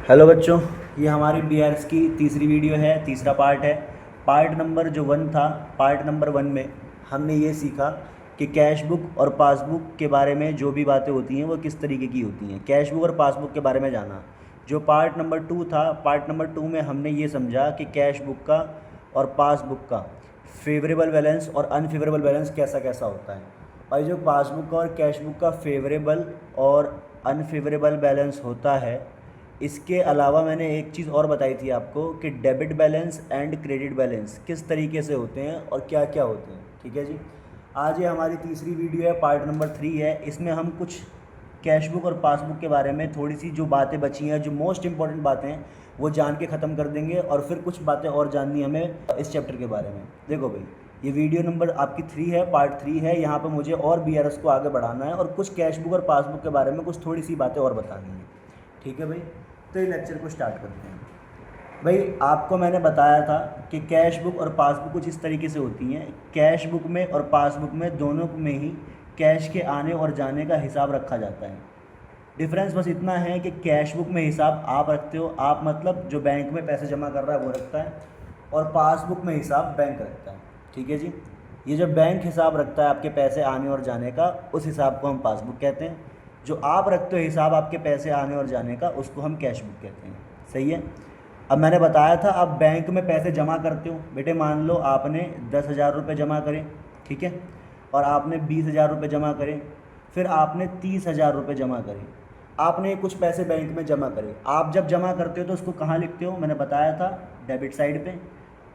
Hello बच्चों, ये हमारी बीआरएस की तीसरी वीडियो है, तीसरा पार्ट है। पार्ट नंबर जो 1 था, पार्ट नंबर 1 में हमने ये सीखा कि कैश बुक और पासबुक के बारे में जो भी बातें होती हैं वो किस तरीके की होती हैं। कैश बुक और पासबुक के बारे में जाना। जो पार्ट नंबर 2 था, पार्ट नंबर 2 में हमने ये समझा कि कैश बुक का और पासबुक का फेवरेबल बैलेंस और अनफेवरेबल बैलेंस कैसा कैसा होता है। और जो पासबुक का और कैश बुक का फेवरेबल और अनफेवरेबल बैलेंस होता है, इसके अलावा मैंने एक चीज़ और बताई थी आपको कि debit balance and credit balance किस तरीके से होते हैं और क्या क्या होते हैं। ठीक है जी। आज ये हमारी तीसरी वीडियो है, पार्ट नंबर 3 है। इसमें हम कुछ कैश बुक और पासबुक के बारे में थोड़ी सी जो बातें बची हैं, जो मोस्ट इंपॉर्टेंट बातें हैं, वो जान के ख़त्म कर देंगे और फिर कुछ बातें और जाननी हमें इस चैप्टर के बारे में। देखो भाई, ये वीडियो नंबर आपकी 3 है, पार्ट 3 है। यहाँ पर मुझे और बीआरएस को आगे बढ़ाना है और कुछ कैश बुक और पासबुक के बारे में कुछ थोड़ी सी बातें और बतानी है। ठीक है भाई, तो ये लेक्चर को स्टार्ट करते हैं। भाई, आपको मैंने बताया था कि कैश बुक और पासबुक कुछ इस तरीके से होती हैं। कैश बुक में और पासबुक में दोनों में ही कैश के आने और जाने का हिसाब रखा जाता है। डिफरेंस बस इतना है कि कैश बुक में हिसाब आप रखते हो, आप मतलब जो बैंक में पैसे जमा कर रहा है वो रखता है, और पासबुक में हिसाब बैंक रखता है। ठीक है जी। ये जो बैंक हिसाब रखता है आपके पैसे आने और जाने का, उस हिसाब को हम पासबुक कहते हैं। जो आप रखते हो हिसाब आपके पैसे आने और जाने का, उसको हम कैश बुक कहते हैं। सही है। अब मैंने बताया था, आप बैंक में पैसे जमा करते हो। बेटे मान लो आपने 10,000 रुपये जमा करें, ठीक है, और आपने 20,000 रुपये जमा करें, फिर आपने 30,000 रुपये जमा करें। आपने कुछ पैसे बैंक में जमा करे। आप जब जमा करते हो तो उसको कहाँ लिखते हो? मैंने बताया था, डेबिट साइड पे।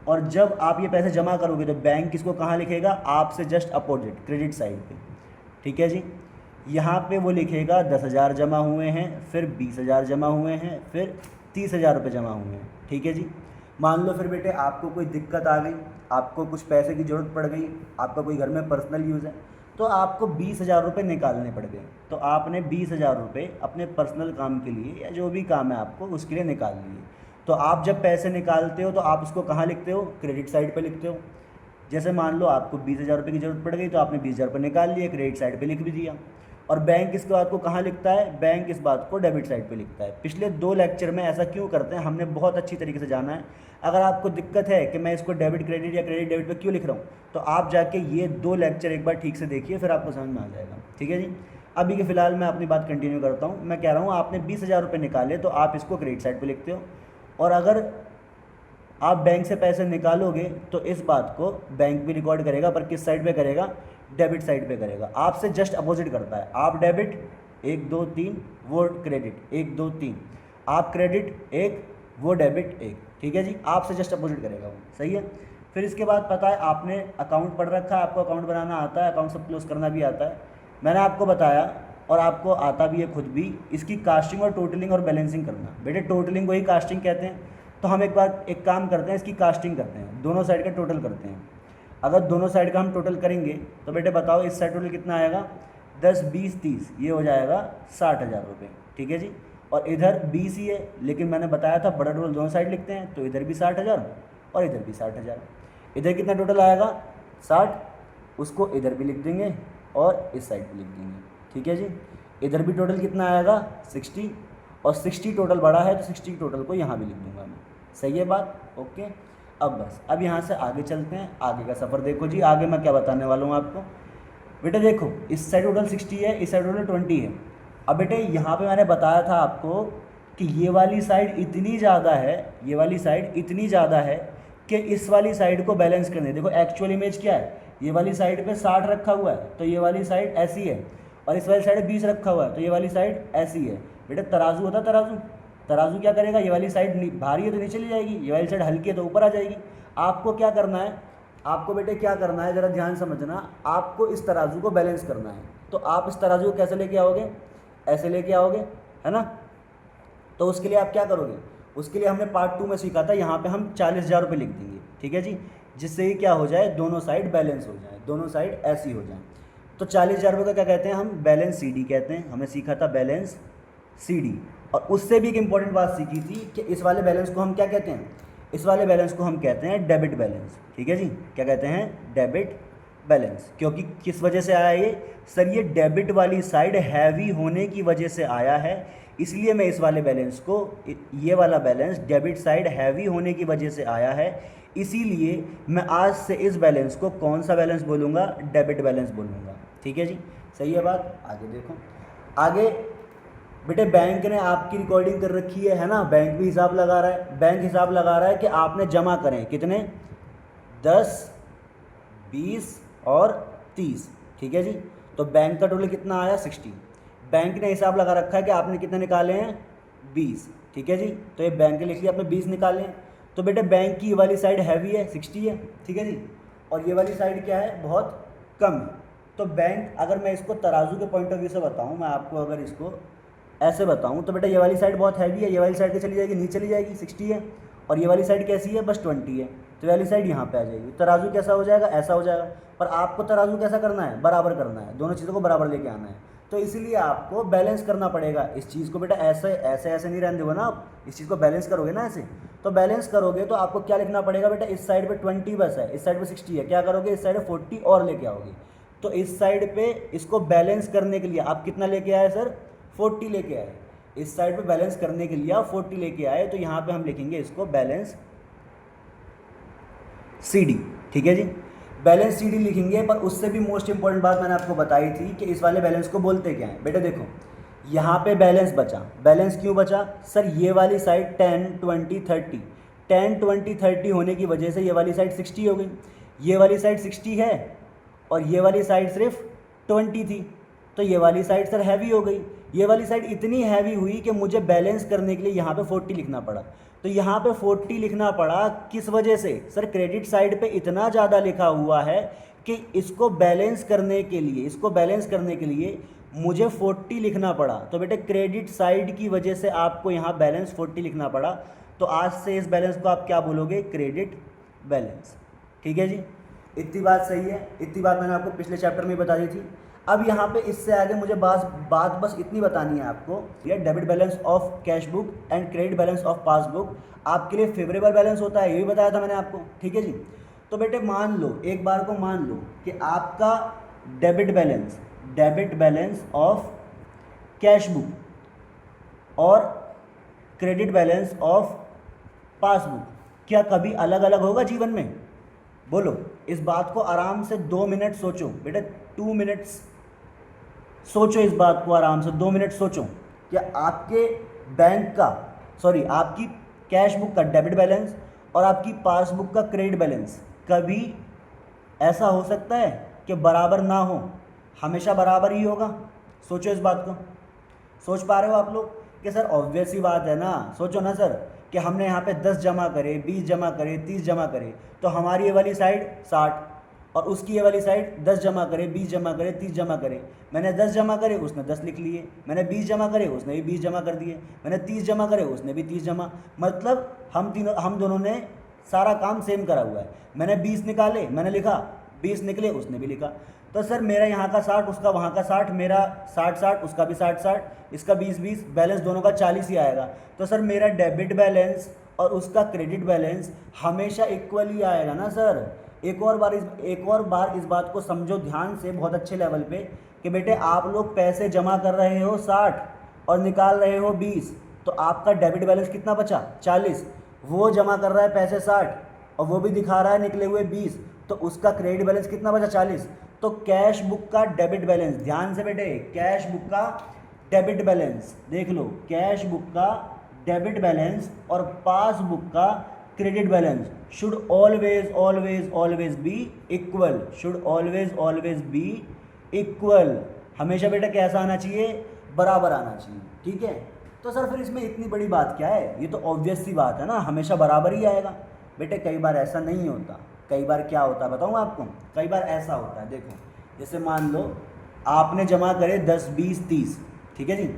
और जब आप ये पैसे जमा करोगे तो बैंक इसको कहाँ लिखेगा? आपसे जस्ट अपोजिट, क्रेडिट साइड पे। ठीक है जी। यहाँ पे वो लिखेगा 10,000 जमा हुए हैं, फिर 20,000 जमा हुए हैं, फिर 30,000 रुपये जमा हुए हैं। ठीक है जी। मान लो फिर बेटे आपको कोई दिक्कत आ गई, आपको कुछ पैसे की ज़रूरत पड़ गई, आपका कोई घर में पर्सनल यूज़ है, तो आपको 20,000 रुपये निकालने पड़ गए। तो आपने 20,000 रुपये अपने पर्सनल काम के लिए या जो भी काम है आपको उसके लिए निकाल लिए। तो आप जब पैसे निकालते हो तो आप उसको कहाँ लिखते हो? क्रेडिट साइड पे लिखते हो। जैसे मान लो आपको 20,000 रुपये की ज़रूरत पड़ गई, तो आपने 20,000 रुपये निकाल लिए, क्रेडिट साइड पे लिख भी दिया। और बैंक इसके बात को कहाँ लिखता है? बैंक इस बात को डेबिट साइड पे लिखता है। पिछले 2 लेक्चर में ऐसा क्यों करते हैं हमने बहुत अच्छी तरीके से जाना है। अगर आपको दिक्कत है कि मैं इसको डेबिट क्रेडिट या क्रेडिट डेबिट पे क्यों लिख रहा हूँ, तो आप जाके ये 2 लेक्चर एक बार ठीक से देखिए, फिर आपको समझ में आ जाएगा। ठीक है जी। अभी के फ़िलहाल मैं अपनी बात कंटिन्यू करता हूँ। मैं कह रहा हूँ आपने 20,000 रुपये निकाले, तो आप इसको क्रेडिट साइड पर लिखते हो। और अगर आप बैंक से पैसे निकालोगे तो इस बात को बैंक भी रिकॉर्ड करेगा, पर किस साइड पे करेगा? डेबिट साइड पे करेगा। आपसे जस्ट अपोजिट करता है। आप डेबिट 1 2 3, वो क्रेडिट 1 2 3, आप क्रेडिट 1, वो डेबिट 1। ठीक है जी। आपसे जस्ट अपोजिट करेगा वो। सही है। फिर इसके बाद पता है आपने अकाउंट पढ़ रखा है, आपको अकाउंट बनाना आता है, अकाउंट सब क्लोज करना भी आता है। मैंने आपको बताया और आपको आता भी है खुद भी, इसकी कास्टिंग और टोटलिंग और बैलेंसिंग करना। बेटे टोटलिंग को ही कास्टिंग कहते हैं। तो हम एक काम करते हैं, इसकी कास्टिंग करते हैं, दोनों साइड का टोटल करते हैं। अगर दोनों साइड का हम टोटल करेंगे तो बेटे बताओ इस साइड टोटल कितना आएगा? 10 20 30, ये हो जाएगा 60,000 रुपये। ठीक है जी। और इधर 20 ही है, लेकिन मैंने बताया था बड़ा टोटल दोनों साइड लिखते हैं, तो इधर भी 60,000 और इधर भी 60,000। इधर कितना टोटल आएगा? 60, उसको इधर भी लिख देंगे और इस साइड भी लिख देंगे। ठीक है जी। इधर भी टोटल कितना आएगा? 60, और 60 टोटल बड़ा है तो 60 टोटल को यहाँ भी लिख दूंगा मैं। सही है बात? ओके। अब बस अब यहाँ से आगे चलते हैं, आगे का सफ़र देखो जी। आगे मैं क्या बताने वाला हूँ आपको। बेटे देखो, इस साइड टोटल 60 है, इस साइड टोटल 20 है। अब बेटे यहाँ पे मैंने बताया था आपको कि ये वाली साइड इतनी ज़्यादा है, ये वाली साइड इतनी ज़्यादा है कि इस वाली साइड को बैलेंस करने। देखो एक्चुअल इमेज क्या है, ये वाली साइड पे 60 रखा हुआ है, तो ये वाली साइड ऐसी है, और इस वाली साइड 20 रखा हुआ है, तो ये वाली साइड ऐसी है। बेटे तराजू होता, तराजू तराजू क्या करेगा? ये वाली साइड भारी है तो नीचे चली जाएगी, ये वाली साइड हल्की है तो ऊपर आ जाएगी। आपको क्या करना है? आपको बेटे क्या करना है, ज़रा ध्यान समझना। आपको इस तराजू को बैलेंस करना है। तो आप इस तराजू को कैसे लेके आओगे? ऐसे लेके आओगे, है ना। तो उसके लिए आप क्या करोगे? उसके लिए हमने पार्ट 2 में सीखा था, यहाँ पे हम 40,000 रुपये लिख देंगे। ठीक है जी। जिससे ही क्या हो जाए, दोनों साइड बैलेंस हो जाए, दोनों साइड ऐसी हो जाए। तो 40,000 रुपये का क्या कहते हैं हम? बैलेंस CD कहते हैं। हमने सीखा था बैलेंस CD। और उससे भी एक इंपॉर्टेंट बात सीखी थी कि इस वाले बैलेंस को हम क्या कहते हैं? इस वाले बैलेंस को हम कहते हैं डेबिट बैलेंस। ठीक है जी। क्या कहते हैं? Debit balance. क्योंकि किस वजह से आया ये? सर ये डेबिट वाली साइड हैवी होने की वजह से आया है, इसलिए मैं इस वाले बैलेंस को, ये वाला बैलेंस डेबिट साइड हैवी होने की वजह से आया है, इसीलिए मैं आज से इस बैलेंस को कौन सा बैलेंस बोलूँगा, डेबिट बैलेंस बोलूँगा। ठीक है जी, सही है बात। आगे देखो, आगे बेटे बैंक ने आपकी रिकॉर्डिंग कर रखी है ना, बैंक भी हिसाब लगा रहा है, बैंक हिसाब लगा रहा है कि आपने जमा करें कितने, 10, 20 और 30। ठीक है जी, तो बैंक का टोटल कितना आया, 60। बैंक ने हिसाब लगा रखा है कि आपने कितने निकाले हैं, 20। ठीक है जी, तो ये बैंक के लिख लिया आपने 20 निकाले हैं। तो बेटे बैंक की ये वाली साइड हैवी है, 60 है। ठीक है जी, और ये वाली साइड क्या है, बहुत कम है। तो बैंक, अगर मैं इसको तराजू के पॉइंट ऑफ व्यू से बताऊँ, मैं आपको अगर इसको ऐसे बताऊँ तो बेटा ये वाली साइड बहुत हैवी है, ये वाली साइड चली जाएगी, नीचे चली जाएगी, 60 है। और ये वाली साइड कैसी है, बस 20 है, तो ये वाली साइड यहाँ पे आ जाएगी। तराजू कैसा हो जाएगा, ऐसा हो जाएगा। पर आपको तराजू कैसा करना है, बराबर करना है, दोनों चीज़ों को बराबर लेके आना है। तो इसीलिए आपको बैलेंस करना पड़ेगा इस चीज़ को। बेटा ऐसे ऐसे ऐसे नहीं रहने दोगे ना आप, इस चीज़ को बैलेंस करोगे ना ऐसे, तो बैलेंस करोगे तो आपको क्या लिखना पड़ेगा बेटा, इस साइड पे 20 बस है, इस साइड पे 60 है, क्या करोगे, इस साइड पे 40 और लेके आओगे। तो इस साइड पे इसको बैलेंस करने के लिए आप कितना लेके आए सर, 40 लेके आए। इस साइड पे बैलेंस करने के लिए आप 40 लेके आए, तो यहाँ पे हम लिखेंगे इसको बैलेंस CD। ठीक है जी, बैलेंस CD लिखेंगे। पर उससे भी मोस्ट इंपॉर्टेंट बात मैंने आपको बताई थी कि इस वाले बैलेंस को बोलते क्या है। बेटा देखो, यहाँ पे बैलेंस बचा, बैलेंस क्यों बचा सर, ये वाली साइड 10, 20, 30, 10, 20, 30 होने की वजह से ये वाली साइड 60 हो गई। ये वाली साइड 60 है और ये वाली साइड सिर्फ 20 थी, तो ये वाली साइड सर हैवी हो गई। ये वाली साइड इतनी हैवी हुई कि मुझे बैलेंस करने के लिए यहाँ पे 40 लिखना पड़ा। तो यहाँ पे 40 लिखना पड़ा किस वजह से सर, क्रेडिट साइड पे इतना ज़्यादा लिखा हुआ है कि इसको बैलेंस करने के लिए, इसको बैलेंस करने के लिए मुझे 40 लिखना पड़ा। तो बेटे क्रेडिट साइड की वजह से आपको यहाँ बैलेंस 40 लिखना पड़ा। तो आज से इस बैलेंस को आप क्या बोलोगे, क्रेडिट बैलेंस। ठीक है जी, इतनी बात सही है, इतनी बात मैंने आपको पिछले चैप्टर में बता दी थी। अब यहाँ पे इससे आगे मुझे बात बस इतनी बतानी है आपको, ये debit balance of cash book and credit balance of passbook आपके लिए फेवरेबल बैलेंस होता है, ये भी बताया था मैंने आपको। ठीक है जी, तो बेटे मान लो, एक बार को मान लो कि आपका debit balance of cash book और क्रेडिट बैलेंस ऑफ पासबुक क्या कभी अलग अलग होगा जीवन में, बोलो। इस बात को आराम से 2 मिनट सोचो बेटा, 2 मिनट्स सोचो इस बात को आराम से, 2 मिनट सोचो। क्या आपके बैंक का, सॉरी आपकी कैश बुक का डेबिट बैलेंस और आपकी पासबुक का क्रेडिट बैलेंस कभी ऐसा हो सकता है कि बराबर ना हो, हमेशा बराबर ही होगा? सोचो इस बात को, सोच पा रहे हो आप लोग कि सर ऑब्वियस ही बात है ना, सोचो ना सर कि हमने यहाँ पे 10 जमा करे, 20 जमा करे, 30 जमा करे, तो हमारी ये वाली साइड 60 और उसकी ये वाली साइड 10 जमा करे, 20 जमा करे, 30 जमा करे। मैंने 10 जमा करे, उसने 10 लिख लिए, मैंने 20 जमा करे, उसने भी 20 जमा कर दिए, मैंने 30 जमा करे, उसने भी 30 जमा, मतलब हम दोनों ने सारा काम सेम करा हुआ है। मैंने 20 निकाले, मैंने लिखा, 20 निकले, उसने भी लिखा। तो सर मेरा यहाँ का 60, उसका वहाँ का 60, मेरा 60, उसका भी 60, इसका 20, बैलेंस दोनों का 40 ही आएगा। तो सर मेरा डेबिट बैलेंस और उसका क्रेडिट बैलेंस हमेशा इक्वल ही आएगा ना सर। एक और बार इस बात को समझो ध्यान से, बहुत अच्छे लेवल पे, कि बेटे आप लोग पैसे जमा कर रहे हो 60 और निकाल रहे हो 20, तो आपका डेबिट बैलेंस कितना बचा, 40। वो जमा कर रहा है पैसे 60 और वो भी दिखा रहा है निकले हुए 20, तो उसका क्रेडिट बैलेंस कितना बचा, 40। तो कैश बुक का डेबिट बैलेंस, ध्यान से बेटे, कैश बुक का डेबिट बैलेंस देख लो, कैश बुक का डेबिट बैलेंस और पासबुक का credit balance should always be equal, should always be equal. हमेशा बेटा कैसा आना चाहिए, बराबर आना चाहिए। ठीक है, तो सर फिर इसमें इतनी बड़ी बात क्या है, ये तो ऑब्वियस सी बात है ना, हमेशा बराबर ही आएगा। बेटे कई बार ऐसा नहीं होता, कई बार क्या होता है बताऊँ आपको, कई बार ऐसा होता है। देखो जैसे मान लो आपने जमा करे 10, 20, 30, ठीक है जी,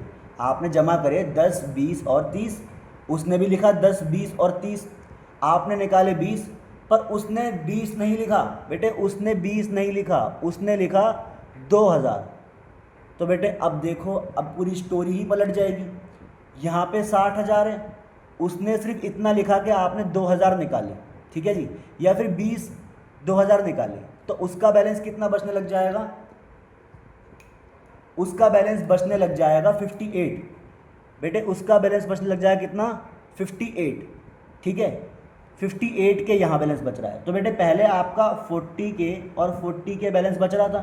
आपने जमा करे 10, 20 और 30, उसने भी लिखा 10, 20 और 30, आपने निकाले 20, पर उसने 20 नहीं लिखा बेटे, उसने 20 नहीं लिखा, उसने लिखा 2000। तो बेटे अब देखो, अब पूरी स्टोरी ही पलट जाएगी। यहाँ पे 60,000 है, उसने सिर्फ इतना लिखा कि आपने 2000 निकाले, ठीक है जी, या फिर 20,000 निकाले, तो उसका बैलेंस कितना बचने लग जाएगा, उसका बैलेंस बचने लग जाएगा 58। बेटे उसका बैलेंस बचने लग जाएगा कितना, 58, ठीक है, 58 के यहाँ बैलेंस बच रहा है। तो बेटे पहले आपका 40 के और 40 के बैलेंस बच रहा था,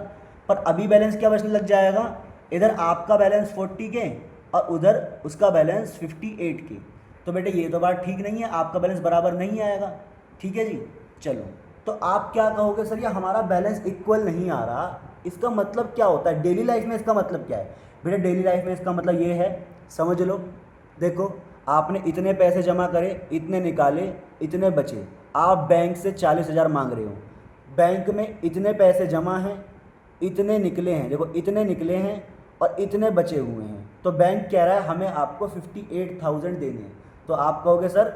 पर अभी बैलेंस क्या बचने लग जाएगा, इधर आपका बैलेंस 40 के और उधर उसका बैलेंस 58 के। तो बेटे ये तो बात ठीक नहीं है, आपका बैलेंस बराबर नहीं आएगा, ठीक है जी। चलो, तो आप क्या कहोगे, सर ये हमारा बैलेंस इक्वल नहीं आ रहा, इसका मतलब क्या होता है डेली लाइफ में, इसका मतलब क्या है। बेटा डेली लाइफ में इसका मतलब ये है, समझ लो, देखो आपने इतने पैसे जमा करे, इतने निकाले, इतने बचे, आप बैंक से 40,000 मांग रहे हो, बैंक में इतने पैसे जमा हैं, इतने निकले हैं, देखो इतने निकले हैं और इतने बचे हुए हैं, तो बैंक कह रहा है हमें आपको 58,000 देने हैं। तो आप कहोगे सर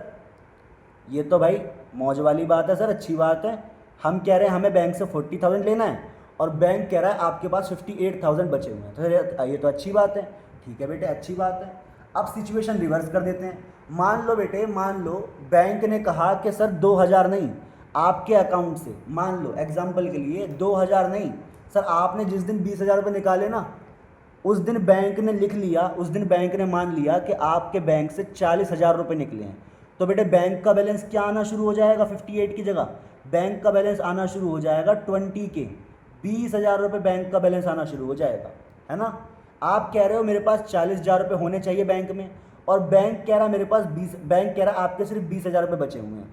ये तो भाई मौज वाली बात है सर, अच्छी बात है, हम कह रहे हैं हमें बैंक से 40,000 लेना है और बैंक कह रहा है आपके पास 58,000 बचे हुए हैं, तो ये तो अच्छी बात है, ठीक है बेटे अच्छी बात है। अब सिचुएशन रिवर्स कर देते हैं, मान लो बेटे, मान लो बैंक ने कहा कि सर 2,000 नहीं, आपके अकाउंट से मान लो एग्जाम्पल के लिए 2,000 नहीं सर, आपने जिस दिन 20,000 रुपये निकाले ना, उस दिन बैंक ने लिख लिया, उस दिन बैंक ने मान लिया कि आपके बैंक से 40,000 रुपये निकले हैं। तो बेटे बैंक का बैलेंस क्या आना शुरू हो जाएगा, 58 की जगह बैंक का बैलेंस आना शुरू हो जाएगा 20 के, 20,000 रुपये बैंक का बैलेंस आना शुरू हो जाएगा, है ना। आप कह रहे हो मेरे पास 40,000 रुपये होने चाहिए बैंक में, और बैंक कह रहा मेरे पास 20, बैंक कह रहा आपके सिर्फ 20,000 रुपये बचे हुए हैं।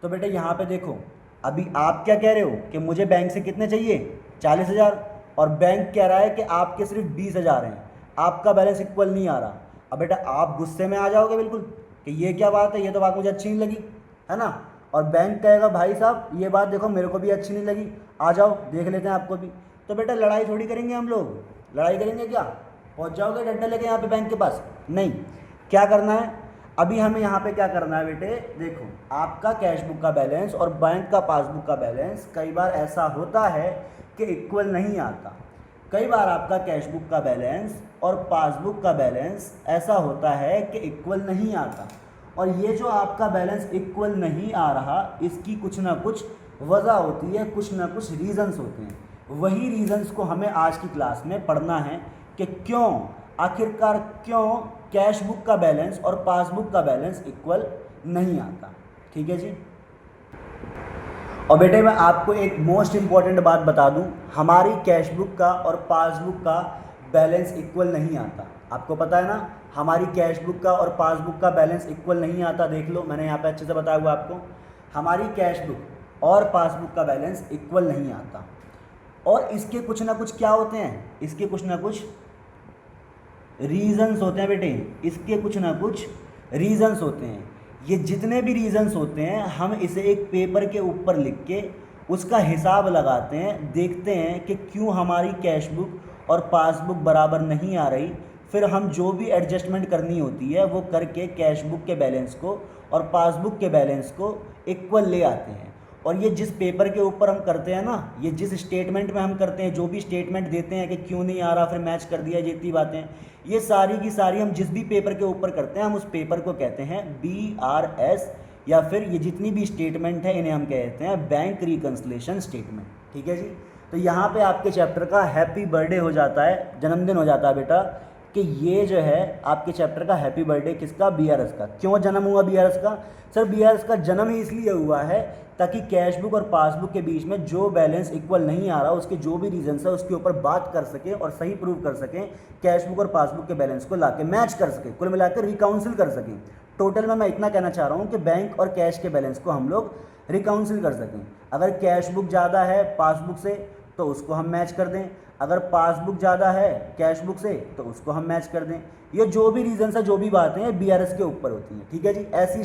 तो बेटे यहाँ पे देखो, अभी आप क्या कह रहे हो कि मुझे बैंक से कितने चाहिए, 40,000, और बैंक कह रहा है कि आपके सिर्फ 20,000 हैं, आपका बैलेंस इक्वल नहीं आ रहा। अब बेटा आप गुस्से में आ जाओगे बिल्कुल कि ये क्या बात है, ये तो बात मुझे अच्छी नहीं लगी, है ना। और बैंक कहेगा भाई साहब ये बात देखो मेरे को भी अच्छी नहीं लगी, आ जाओ देख लेते हैं आपको भी। तो बेटा लड़ाई थोड़ी करेंगे हम लोग, लड़ाई करेंगे क्या, पहुंच जाओगे डंडा लेके यहाँ पे बैंक के पास, नहीं। क्या करना है, अभी हमें यहाँ पे क्या करना है बेटे, देखो आपका कैश बुक का बैलेंस और बैंक का पासबुक का बैलेंस कई बार ऐसा होता है कि इक्वल नहीं आता। कई बार आपका कैश बुक का बैलेंस और पासबुक का बैलेंस ऐसा होता है कि इक्वल नहीं आता, और ये जो आपका बैलेंस इक्वल नहीं आ रहा, इसकी कुछ ना कुछ वजह होती है, कुछ ना कुछ रीज़न्स होते हैं। वही रीज़न्स को हमें आज की क्लास में पढ़ना है कि क्यों, आखिरकार क्यों कैश बुक का बैलेंस और पासबुक का बैलेंस इक्वल नहीं आता, ठीक है जी। और बेटे मैं आपको एक मोस्ट इम्पॉर्टेंट बात बता दूं, हमारी कैश बुक का और पासबुक का बैलेंस इक्वल नहीं आता, आपको पता है ना, हमारी कैश बुक का और पासबुक का बैलेंस इक्वल नहीं आता। देख लो मैंने यहाँ पे अच्छे से बताया हुआ आपको, हमारी कैश बुक और पासबुक का बैलेंस इक्वल नहीं आता, और इसके कुछ ना कुछ क्या होते हैं, इसके कुछ ना कुछ रीज़न्स होते हैं बेटे, इसके कुछ ना कुछ रीज़न्स होते हैं। ये जितने भी रीज़न्स होते हैं हम इसे एक पेपर के ऊपर लिख के उसका हिसाब लगाते हैं, देखते हैं कि क्यों हमारी कैश बुक और पासबुक बराबर नहीं आ रही, फिर हम जो भी एडजस्टमेंट करनी होती है वो करके कैश बुक के बैलेंस को और पासबुक के बैलेंस को इक्वल ले आते हैं। और ये जिस पेपर के ऊपर हम करते हैं ना, ये जिस स्टेटमेंट में हम करते हैं, जो भी स्टेटमेंट देते हैं कि क्यों नहीं आ रहा, फिर मैच कर दिया, जितनी बातें, ये सारी की सारी हम जिस भी पेपर के ऊपर करते हैं हम उस पेपर को कहते हैं BRS, या फिर ये जितनी भी स्टेटमेंट है इन्हें हम कहते हैं बैंक रिकन्सिलिएशन स्टेटमेंट, ठीक है जी। तो यहाँ पे आपके चैप्टर का हैप्पी बर्थडे हो जाता है, जन्मदिन हो जाता है बेटा, कि ये जो है आपके चैप्टर का हैप्पी बर्थडे किसका, BRS का। क्यों जन्म हुआ BRS का, सर BRS का जन्म ही इसलिए हुआ है ताकि कैश बुक और पासबुक के बीच में जो बैलेंस इक्वल नहीं आ रहा, उसके जो भी रीजंस है उसके ऊपर बात कर सकें और सही प्रूव कर सकें, कैश बुक और पासबुक के बैलेंस को लाके मैच कर सकें, कुल मिलाकर रिकाउंसिल कर सकें। टोटल में मैं इतना कहना चाह रहा हूँ कि बैंक और कैश के बैलेंस को हम लोग रिकाउंसिल कर सकें। अगर कैश बुक ज़्यादा है पासबुक से तो उसको हम मैच कर दें, अगर पासबुक ज़्यादा है कैश बुक से तो उसको हम मैच कर दें। ये जो भी रीजंस है, जो भी बातें हैं BRS के ऊपर होती हैं, ठीक है जी। ऐसी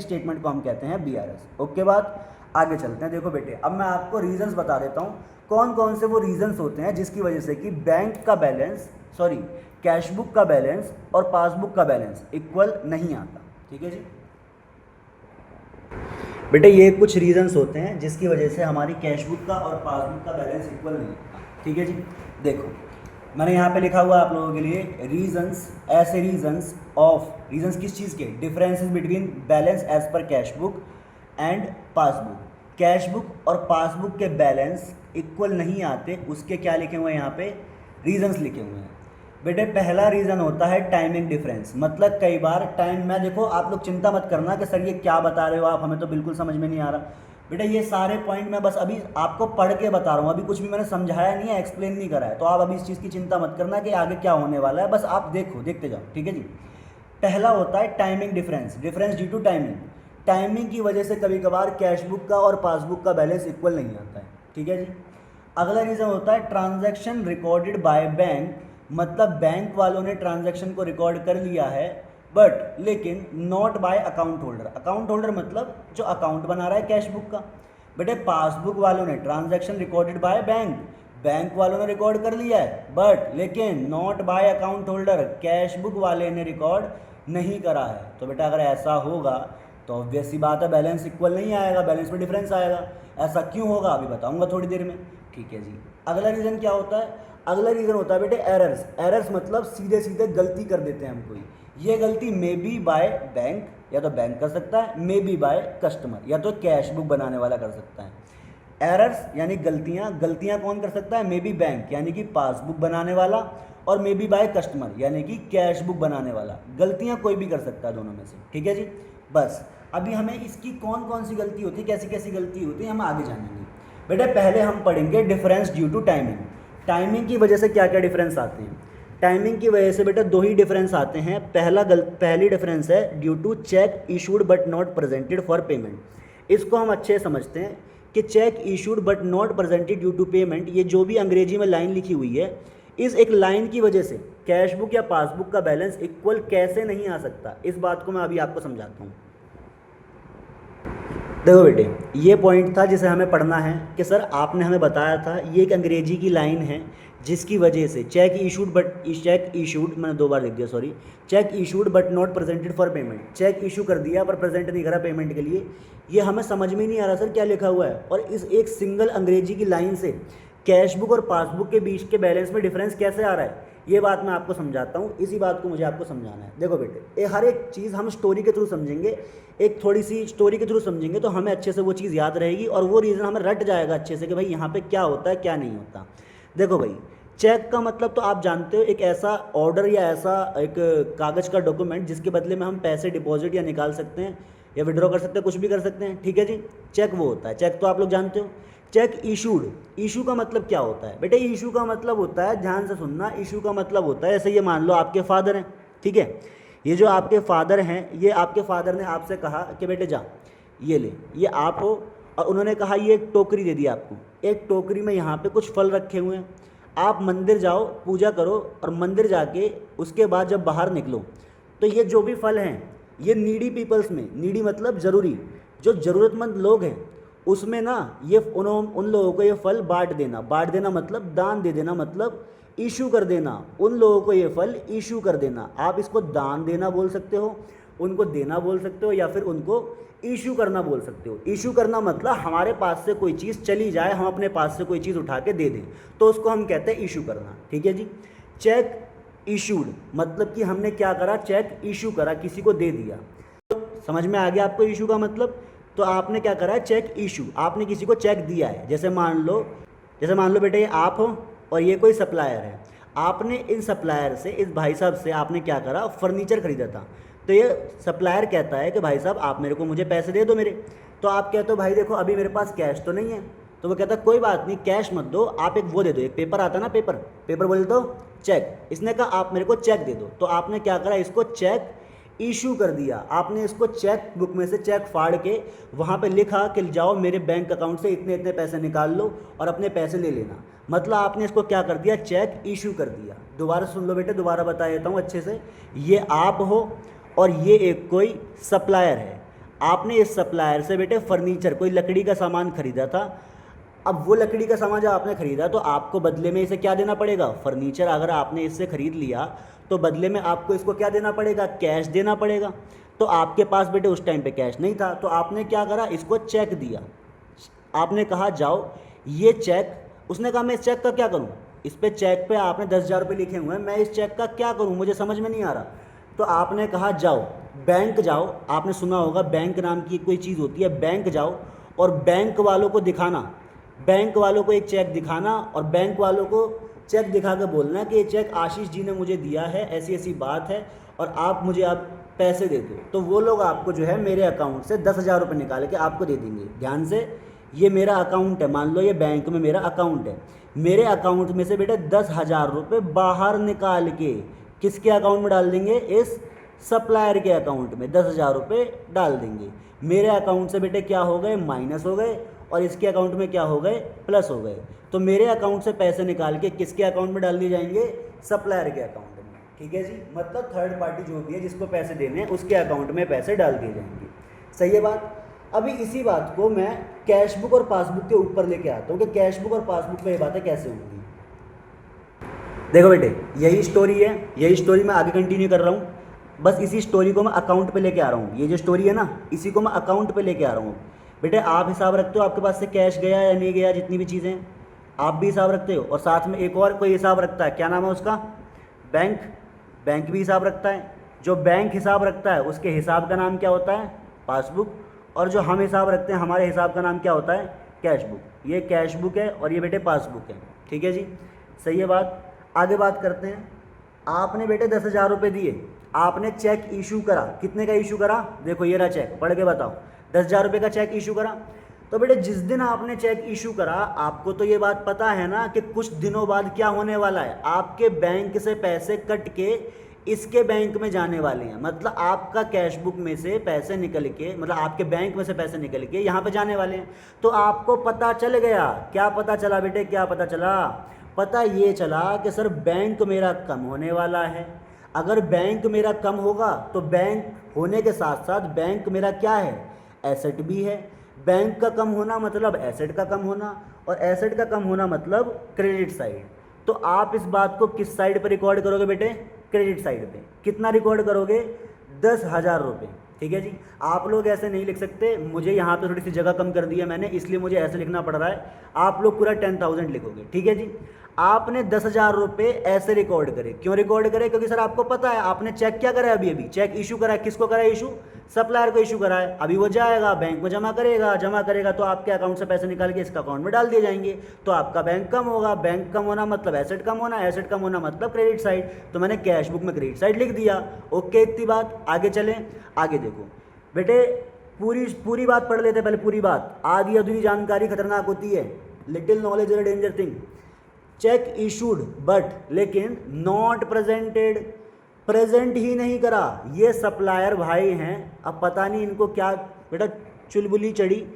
स्टेटमेंट को हम कहते हैं BRS। ओके बात, आगे चलते हैं। देखो बेटे अब मैं आपको रीजंस बता देता हूँ कौन कौन से वो रीजंस होते हैं जिसकी वजह से कि बैंक का बैलेंस, सॉरी कैश बुक का बैलेंस और पासबुक का बैलेंस इक्वल नहीं आता, ठीक है जी। बेटे ये कुछ रीजंस होते हैं जिसकी वजह से हमारी कैश बुक का और पासबुक का बैलेंस इक्वल नहीं आता, ठीक है जी। देखो मैंने यहाँ पे लिखा हुआ आप लोगों के लिए रीजंस, ऐसे रीजंस ऑफ, रीजंस किस चीज़ के, differences between balance as per cash book and passbook. Cash book और पासबुक के बैलेंस इक्वल नहीं आते, उसके क्या लिखे हुए हैं यहाँ पे, रीजंस लिखे हुए हैं। बेटे पहला रीज़न होता है टाइमिंग डिफरेंस, मतलब कई बार टाइम में, देखो आप लोग चिंता मत करना कि सर ये क्या बता रहे हो आप, हमें तो बिल्कुल समझ में नहीं आ रहा। बेटा ये सारे पॉइंट मैं बस अभी आपको पढ़ के बता रहा हूँ, अभी कुछ भी मैंने समझाया नहीं है, एक्सप्लेन नहीं करा है, तो आप अभी इस चीज़ की चिंता मत करना कि आगे क्या होने वाला है, बस आप देखो, देखते जाओ, ठीक है जी। पहला होता है timing difference, difference due to timing. Timing की वजह से कभी कभार कैश बुक का और पासबुक का बैलेंस इक्वल नहीं आता है, ठीक है जी। अगला रीज़न होता है ट्रांजैक्शन रिकॉर्डेड बाय बैंक, मतलब बैंक वालों ने ट्रांजैक्शन को रिकॉर्ड कर लिया है, बट लेकिन not bye account holder. Account holder मतलब जो अकाउंट बना रहा है कैश बुक का। बेटे पासबुक वालों ने transaction recorded by bank, bank वालों ने रिकॉर्ड कर लिया है, बट लेकिन not bye account holder, cash book वाले ने रिकॉर्ड नहीं करा है। तो बेटा अगर ऐसा होगा तो ऑब्वियस सी बात है बैलेंस इक्वल नहीं आएगा, बैलेंस में डिफरेंस आएगा। ऐसा क्यों होगा अभी बताऊंगा थोड़ी देर में, ठीक है जी। अगला रीज़न क्या होता है? अगला रीज़न होता है बेटे एरर्स। एरर्स मतलब सीधे सीधे गलती कर देते हैं हम कोई। ये गलती मे बी बाय बैंक, या तो बैंक कर सकता है, मे बी बाय कस्टमर, या तो कैश बुक बनाने वाला कर सकता है। एरर्स यानी गलतियाँ, गलतियाँ कौन कर सकता है? मे बी बैंक यानी कि पासबुक बनाने वाला, और मे बी बाय कस्टमर यानी कि कैश बुक बनाने वाला। गलतियाँ कोई भी कर सकता है दोनों में से, ठीक है जी। बस अभी हमें इसकी कौन कौन सी गलती होती है, कैसी कैसी गलती होती है, हम आगे जानेंगे। बेटा पहले हम पढ़ेंगे difference due to timing. Timing की वजह से क्या क्या डिफरेंस आते हैं? टाइमिंग की वजह से बेटा दो ही डिफरेंस आते हैं। पहली डिफरेंस है due to cheque issued but not presented for payment. इसको हम अच्छे से समझते हैं कि cheque issued but not presented due to payment, ये जो भी अंग्रेजी में लाइन लिखी हुई है, इस एक लाइन की वजह से कैश बुक या पासबुक का बैलेंस इक्वल कैसे नहीं आ सकता, इस बात को मैं अभी आपको समझाता हूँ। देखो बेटे ये पॉइंट था जिसे हमें पढ़ना है कि सर आपने हमें बताया था ये एक अंग्रेजी की लाइन है जिसकी वजह से चेक इशूड मैंने दो बार लिख दिया, sorry, cheque issued but not presented for payment. Cheque issue कर दिया पर प्रेजेंट नहीं करा पेमेंट के लिए। ये हमें समझ में नहीं आ रहा सर क्या लिखा हुआ है, और इस एक सिंगल अंग्रेजी की लाइन से कैश बुक और पासबुक के बीच के बैलेंस में डिफरेंस कैसे आ रहा है, ये बात मैं आपको समझाता हूँ। इसी बात को मुझे आपको समझाना है। देखो बेटे हर एक चीज़ हम स्टोरी के थ्रू समझेंगे, एक थोड़ी सी स्टोरी के थ्रू समझेंगे तो हमें अच्छे से वो चीज़ याद रहेगी, और वो रीज़न हमें रट जाएगा अच्छे से कि भाई यहाँ पे क्या होता है क्या नहीं होता। देखो भाई चेक का मतलब तो आप जानते हो, एक ऐसा ऑर्डर या ऐसा एक कागज़ का डॉक्यूमेंट जिसके बदले में हम पैसे डिपॉजिट या निकाल सकते हैं या विड्रॉ कर सकते हैं, कुछ भी कर सकते हैं, ठीक है जी। चेक वो होता है, चेक तो आप लोग जानते हो। चेक इशूड, इशू का मतलब क्या होता है बेटे? इशू का मतलब होता है, ध्यान से सुनना, इशू का मतलब होता है, ऐसे ये मान लो आपके फादर हैं, ठीक है, ये जो आपके फादर हैं, ये आपके फादर ने आपसे कहा कि बेटे जा ये ले, ये आप हो, और उन्होंने कहा ये एक टोकरी दे दी आपको, एक टोकरी में यहाँ पे कुछ फल रखे हुए हैं, आप मंदिर जाओ पूजा करो, और मंदिर जाके उसके बाद जब बाहर निकलो तो ये जो भी फल हैं ये नीडी पीपल्स में, नीडी मतलब ज़रूरी, जो ज़रूरतमंद लोग हैं उसमें ना ये उन लोगों को ये फल बांट देना। बांट देना मतलब दान दे देना, मतलब इशू कर देना, उन लोगों को ये फल इशू कर देना। आप इसको दान देना बोल सकते हो, उनको देना बोल सकते हो, या फिर उनको इशू करना बोल सकते हो। इशू करना मतलब हमारे पास से कोई चीज़ चली जाए, हम अपने पास से कोई चीज़ उठा के दे दें, तो उसको हम कहते हैं इशू करना, ठीक है जी। चेक इशूड मतलब कि हमने क्या करा, चेक इशू करा, किसी को दे दिया। तो समझ में आ गया आपको इशू का मतलब? तो आपने क्या करा है, चेक इशू, आपने किसी को चेक दिया है। जैसे मान लो बेटे ये आप हो और ये कोई सप्लायर है, आपने इन सप्लायर से, इस भाई साहब से आपने क्या करा, फर्नीचर खरीदा था। तो ये सप्लायर कहता है कि भाई साहब आप मुझे पैसे दे दो मेरे। तो आप कहते हो भाई देखो अभी मेरे पास कैश तो नहीं है, तो वो कहता है कोई बात नहीं कैश मत दो, आप एक वो दे दो, एक पेपर आता ना, पेपर बोल दो, चेक। इसने कहा आप मेरे को चेक दे दो, तो आपने क्या करा, इसको चेक इशू कर दिया। आपने इसको चेक बुक में से चेक फाड़ के वहाँ पे लिखा कि जाओ मेरे बैंक अकाउंट से इतने इतने पैसे निकाल लो और अपने पैसे ले लेना, मतलब आपने इसको क्या कर दिया, चेक इशू कर दिया। दोबारा सुन लो बेटे, दोबारा बता देता हूँ अच्छे से। ये आप हो और ये एक कोई सप्लायर है, आपने इस सप्लायर से बेटे फर्नीचर, कोई लकड़ी का सामान खरीदा था। अब वो लकड़ी का सामान जब आपने खरीदा तो आपको बदले में इसे क्या देना पड़ेगा, फर्नीचर अगर आपने इससे ख़रीद लिया तो बदले में आपको इसको क्या देना पड़ेगा, कैश देना पड़ेगा। तो आपके पास बेटे उस टाइम पे कैश नहीं था, तो आपने क्या करा, इसको चेक दिया। आपने कहा जाओ ये चेक, उसने कहा मैं इस चेक का क्या करूं, इस पे चेक पे आपने 10,000 रुपये लिखे हुए हैं, मैं इस चेक का क्या करूं, मुझे समझ में नहीं आ रहा। तो आपने कहा जाओ बैंक जाओ, आपने सुना होगा बैंक नाम की कोई चीज़ होती है, बैंक जाओ और बैंक वालों को दिखाना, बैंक वालों को एक चेक दिखाना और बैंक वालों को चेक दिखा के बोलना है कि ये चेक आशीष जी ने मुझे दिया है, ऐसी ऐसी बात है और आप मुझे आप पैसे दे दो। तो वो लोग आपको जो है मेरे अकाउंट से 10,000 रुपये निकाल के आपको दे देंगे। ध्यान से, ये मेरा अकाउंट है, मान लो ये बैंक में मेरा अकाउंट है, मेरे अकाउंट में से बेटा 10,000 रुपये बाहर निकाल के किसके अकाउंट में डाल देंगे, इस सप्लायर के अकाउंट में 10,000 रुपये डाल देंगे। मेरे अकाउंट से बेटे क्या हो गए, माइनस हो गए, और इसके अकाउंट में क्या हो गए, प्लस हो गए। तो मेरे अकाउंट से पैसे निकाल के किसके अकाउंट में डाल दिए जाएंगे, सप्लायर के अकाउंट में। ठीक है जी, मतलब थर्ड पार्टी जो भी है जिसको पैसे देने हैं उसके अकाउंट में पैसे डाल दिए जाएंगे। सही है बात। अभी इसी बात को मैं कैश बुक और पासबुक के ऊपर लेके आता हूँ कि कैश बुक और पासबुक में ये बातें कैसे होंगी। देखो बेटे, यही स्टोरी है, यही स्टोरी मैं आगे कंटिन्यू कर रहा हूँ। बस इसी स्टोरी को मैं अकाउंट पे लेके आ रहा हूँ। ये जो स्टोरी है ना, इसी को मैं अकाउंट पे लेके आ रहा हूँ। बेटे आप हिसाब रखते हो आपके पास से कैश गया या नहीं गया, जितनी भी चीज़ें आप भी हिसाब रखते हो, और साथ में एक और कोई हिसाब रखता है, क्या नाम है उसका, बैंक। बैंक भी हिसाब रखता है। जो बैंक हिसाब रखता है उसके हिसाब का नाम क्या होता है, पासबुक। और जो हम हिसाब रखते हैं हमारे हिसाब का नाम क्या होता है, कैश बुक। ये कैश बुक है और ये बेटे पासबुक है। ठीक है जी, सही है बात। आगे बात करते हैं। आपने बेटे 10,000 रुपये दिए, आपने चेक इशू करा। कितने का इशू करा, देखो ये रहा चेक, पढ़ के बताओ। 10,000 रुपये का चेक इशू करा। तो बेटे जिस दिन आपने चेक इशू करा, आपको तो ये बात पता है ना कि कुछ दिनों बाद क्या होने वाला है, आपके बैंक से पैसे कट के इसके बैंक में जाने वाले हैं। मतलब आपका कैश बुक में से पैसे निकल के, मतलब आपके बैंक में से पैसे निकल के यहाँ पे जाने वाले हैं। तो आपको पता चल गया, क्या पता चला बेटे, क्या पता चला, पता ये चला कि सर बैंक मेरा कम होने वाला है। अगर बैंक मेरा कम होगा तो बैंक होने के साथ साथ बैंक मेरा क्या है, एसेट भी है। बैंक का कम होना मतलब एसेट का कम होना, और एसेट का कम होना मतलब क्रेडिट साइड। तो आप इस बात को किस साइड पर रिकॉर्ड करोगे बेटे, क्रेडिट साइड पे। कितना रिकॉर्ड करोगे, 10,000 रुपये। ठीक है जी, आप लोग ऐसे नहीं लिख सकते, मुझे यहाँ पे थोड़ी सी जगह कम कर दी है मैंने, इसलिए मुझे ऐसे लिखना पड़ रहा है। आप लोग पूरा 10,000 लिखोगे। ठीक है जी, आपने 10,000 रुपये ऐसे रिकॉर्ड करे। क्यों रिकॉर्ड करे, क्योंकि सर आपको पता है आपने चेक क्या करा है, अभी अभी चेक इशू करा है। किसको करा है इशू, सप्लायर को इशू करा है। अभी वो जाएगा बैंक में जमा करेगा, जमा करेगा तो आपके अकाउंट से पैसे निकाल के इसका अकाउंट में डाल दिए जाएंगे। तो आपका बैंक कम होगा, बैंक कम होना मतलब एसेट कम होना, एसेट कम होना मतलब क्रेडिट साइड। तो मैंने कैश बुक में क्रेडिट साइड लिख दिया। ओके, इतनी बात। आगे चलें। आगे देखो बेटे, पूरी बात पढ़ लेते पहले, पूरी बात। आधी अधूरी जानकारी खतरनाक होती है। Little knowledge is a danger thing. Check issued but लेकिन नॉट प्रेजेंटेड, प्रेजेंट ही नहीं करा। ये सप्लायर भाई हैं, अब पता नहीं इनको क्या बेटा चुलबुली चढ़ी,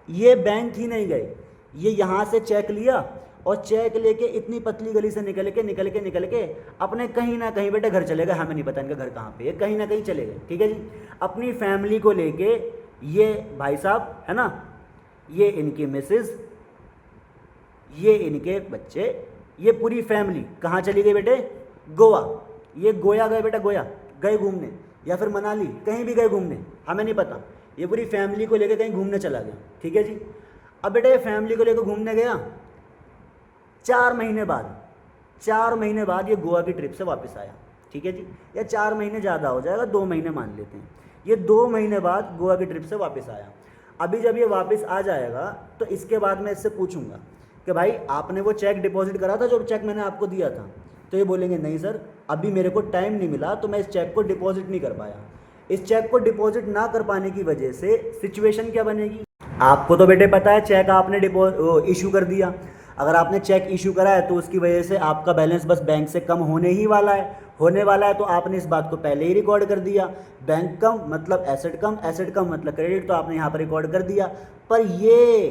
ये बैंक ही नहीं गए, ये यहाँ से चेक लिया और चेक लेके इतनी पतली गली से निकल के अपने कहीं ना कहीं बेटा घर चले गए। हमें नहीं पता इनका घर कहाँ पे है, कहीं ना कहीं चले गए। ठीक है जी, अपनी फैमिली को लेके, ये भाई साहब है ना, ये इनकी मिसेज, ये इनके बच्चे, ये पूरी फैमिली कहाँ चली गई बेटे, गोवा। ये गोया गए बेटा, गोया गए घूमने, या फिर मनाली, कहीं भी गए घूमने, हमें नहीं पता। ये पूरी फैमिली को लेकर कहीं घूमने चला गया। ठीक है जी, अब बेटा ये फैमिली को लेकर घूमने गया, 4 महीने बाद ये गोवा की ट्रिप से वापस आया। ठीक है जी, या 4 महीने ज़्यादा हो जाएगा, 2 महीने मान लेते हैं। ये 2 महीने बाद गोवा की ट्रिप से वापस आया। अभी जब ये वापस आ जाएगा तो इसके बाद मैं इससे पूछूंगा कि भाई आपने वो चेक डिपॉजिट करा था, जो चेक मैंने आपको दिया था। तो ये बोलेंगे नहीं सर, अभी मेरे को टाइम नहीं मिला तो मैं इस चेक को डिपॉजिट नहीं कर पाया। इस चेक को डिपॉजिट ना कर पाने की वजह से सिचुएशन क्या बनेगी, आपको तो बेटे पता है चेक आपने इशू कर दिया। अगर आपने चेक इशू करा है तो उसकी वजह से आपका बैलेंस बस बैंक से कम होने ही वाला है, तो आपने इस बात को पहले ही रिकॉर्ड कर दिया। बैंक कम मतलब एसेट कम, एसेट कम मतलब क्रेडिट, तो आपने यहाँ पर रिकॉर्ड कर दिया। पर ये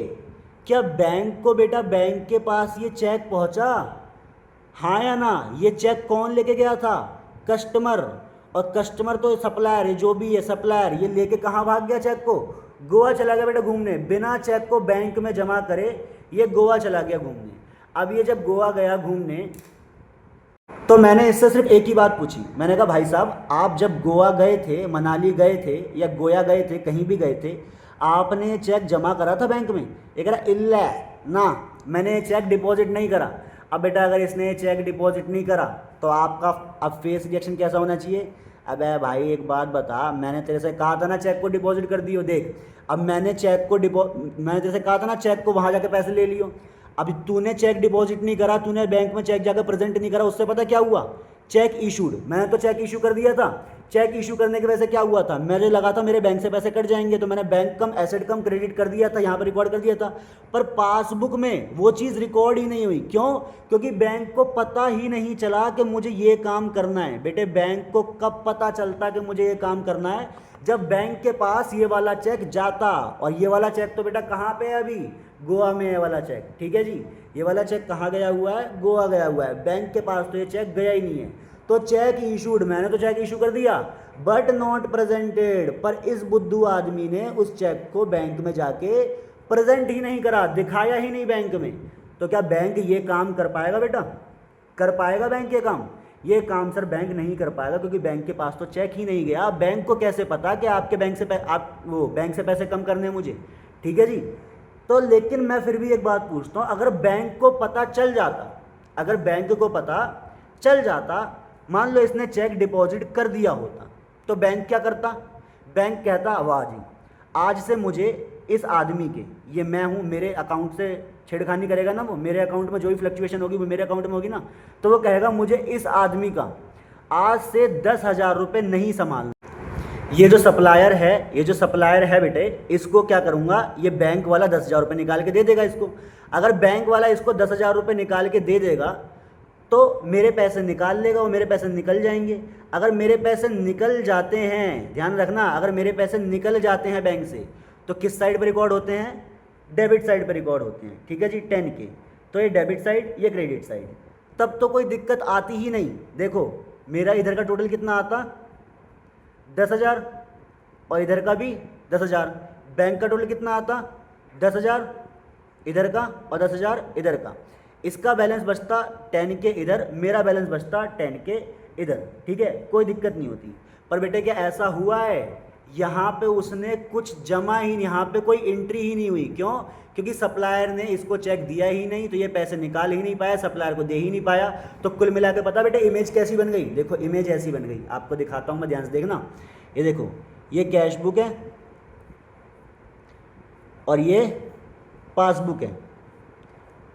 क्या बैंक को बेटा, बैंक के पास ये चेक पहुँचा, हाँ या ना? ये चेक कौन लेके गया था, कस्टमर। और कस्टमर तो सप्लायर है, जो भी है सप्लायर, ये लेके कहाँ भाग गया चेक को, गोवा चला गया बेटा घूमने। बिना चेक को बैंक में जमा करे ये गोवा चला गया घूमने। अब ये जब गोवा गया घूमने तो मैंने इससे सिर्फ एक ही बात पूछी, मैंने कहा भाई साहब आप जब गोवा गए थे, मनाली गए थे या गोया गए थे, कहीं भी गए थे, आपने चेक जमा करा था बैंक में? ये कह रहा इल्ला ना, मैंने चेक डिपॉजिट नहीं करा। अब बेटा अगर इसने चेक डिपॉजिट नहीं करा तो आपका अब फेस रिएक्शन कैसा होना चाहिए, अबे भाई एक बात बता, मैंने तेरे से कहा था ना चेक को डिपॉजिट कर दियो, देख अब मैंने तेरे से कहा था ना चेक को वहाँ जाके पैसे ले लियो। अभी तूने चेक डिपॉजिट नहीं करा, तूने बैंक में चेक जाकर प्रेजेंट नहीं करा, उससे पता क्या हुआ, चेक इशूड। मैंने तो चेक इशू कर दिया था, चेक इशू करने की वजह से क्या हुआ था, मेरे लगा था मेरे बैंक से पैसे कट जाएंगे, तो मैंने बैंक कम एसेट कम क्रेडिट कर दिया था, यहाँ पर रिकॉर्ड कर दिया था। पर पासबुक में वो चीज़ रिकॉर्ड ही नहीं हुई। क्यों? क्योंकि बैंक को पता ही नहीं चला कि मुझे ये काम करना है। बेटे बैंक को कब पता चलता कि मुझे ये काम करना है? जब बैंक के पास ये वाला चेक जाता। और ये वाला चेक तो बेटा कहाँ पे है अभी? गोवा में ये वाला चेक। ठीक है जी, ये वाला चेक कहाँ गया हुआ है? गोवा गया हुआ है। बैंक के पास तो ये चेक गया ही नहीं है। तो चेक इशूड, मैंने तो चेक इशू कर दिया, बट नॉट प्रेजेंटेड। पर इस बुद्धू आदमी ने उस चेक को बैंक में जाके प्रेजेंट ही नहीं करा, दिखाया ही नहीं बैंक में। तो क्या बैंक ये काम कर पाएगा बेटा? कर पाएगा बैंक ये काम? ये काम सर बैंक नहीं कर पाएगा, क्योंकि बैंक के पास तो चेक ही नहीं गया। बैंक को कैसे पता कि आपके बैंक से आप वो बैंक से पैसे कम करने हैं मुझे? ठीक है जी। तो लेकिन मैं फिर भी एक बात पूछता हूँ, अगर बैंक को पता चल जाता, अगर बैंक को पता चल जाता, मान लो इसने चेक डिपॉजिट कर दिया होता, तो बैंक क्या करता? बैंक कहता वाह जी, आज से मुझे इस आदमी के, ये मैं हूँ, मेरे अकाउंट से छेड़खानी करेगा ना वो, मेरे अकाउंट में जो भी फ्लक्चुएशन होगी वो मेरे अकाउंट में होगी ना, तो वो कहेगा मुझे इस आदमी का आज से 10,000 रुपये नहीं संभालना। ये जो सप्लायर है, ये जो सप्लायर है बेटे, इसको क्या करूँगा, ये बैंक वाला 10,000 रुपये निकाल के दे देगा इसको। अगर बैंक वाला इसको 10,000 रुपये निकाल के दे देगा तो मेरे पैसे निकाल लेगा, वो मेरे पैसे निकल जाएंगे। अगर मेरे पैसे निकल जाते हैं, ध्यान रखना, अगर मेरे पैसे निकल जाते हैं बैंक से, तो किस साइड पर रिकॉर्ड होते हैं? डेबिट साइड पर रिकॉर्ड होते हैं। ठीक है जी, 10 के, तो ये डेबिट साइड, ये क्रेडिट साइड। तब तो कोई दिक्कत आती ही नहीं। देखो मेरा इधर का टोटल कितना आता? 10,000, और इधर का भी 10,000। बैंक का टोटल कितना आता? 10,000 इधर का और 10,000 इधर का। इसका बैलेंस बचता 10 के इधर, मेरा बैलेंस बचता 10 के इधर। ठीक है, कोई दिक्कत नहीं होती। पर बेटे क्या ऐसा हुआ है? यहाँ पे उसने कुछ जमा ही नहीं, यहाँ पे कोई एंट्री ही नहीं हुई। क्यों? क्योंकि सप्लायर ने इसको चेक दिया ही नहीं, तो ये पैसे निकाल ही नहीं पाया, सप्लायर को दे ही नहीं पाया। तो कुल मिला के पता बेटे इमेज कैसी बन गई? देखो इमेज ऐसी बन गई, आपको दिखाता हूँ मैं, ध्यान से देखना। ये देखो, ये कैश बुक है और ये पासबुक है।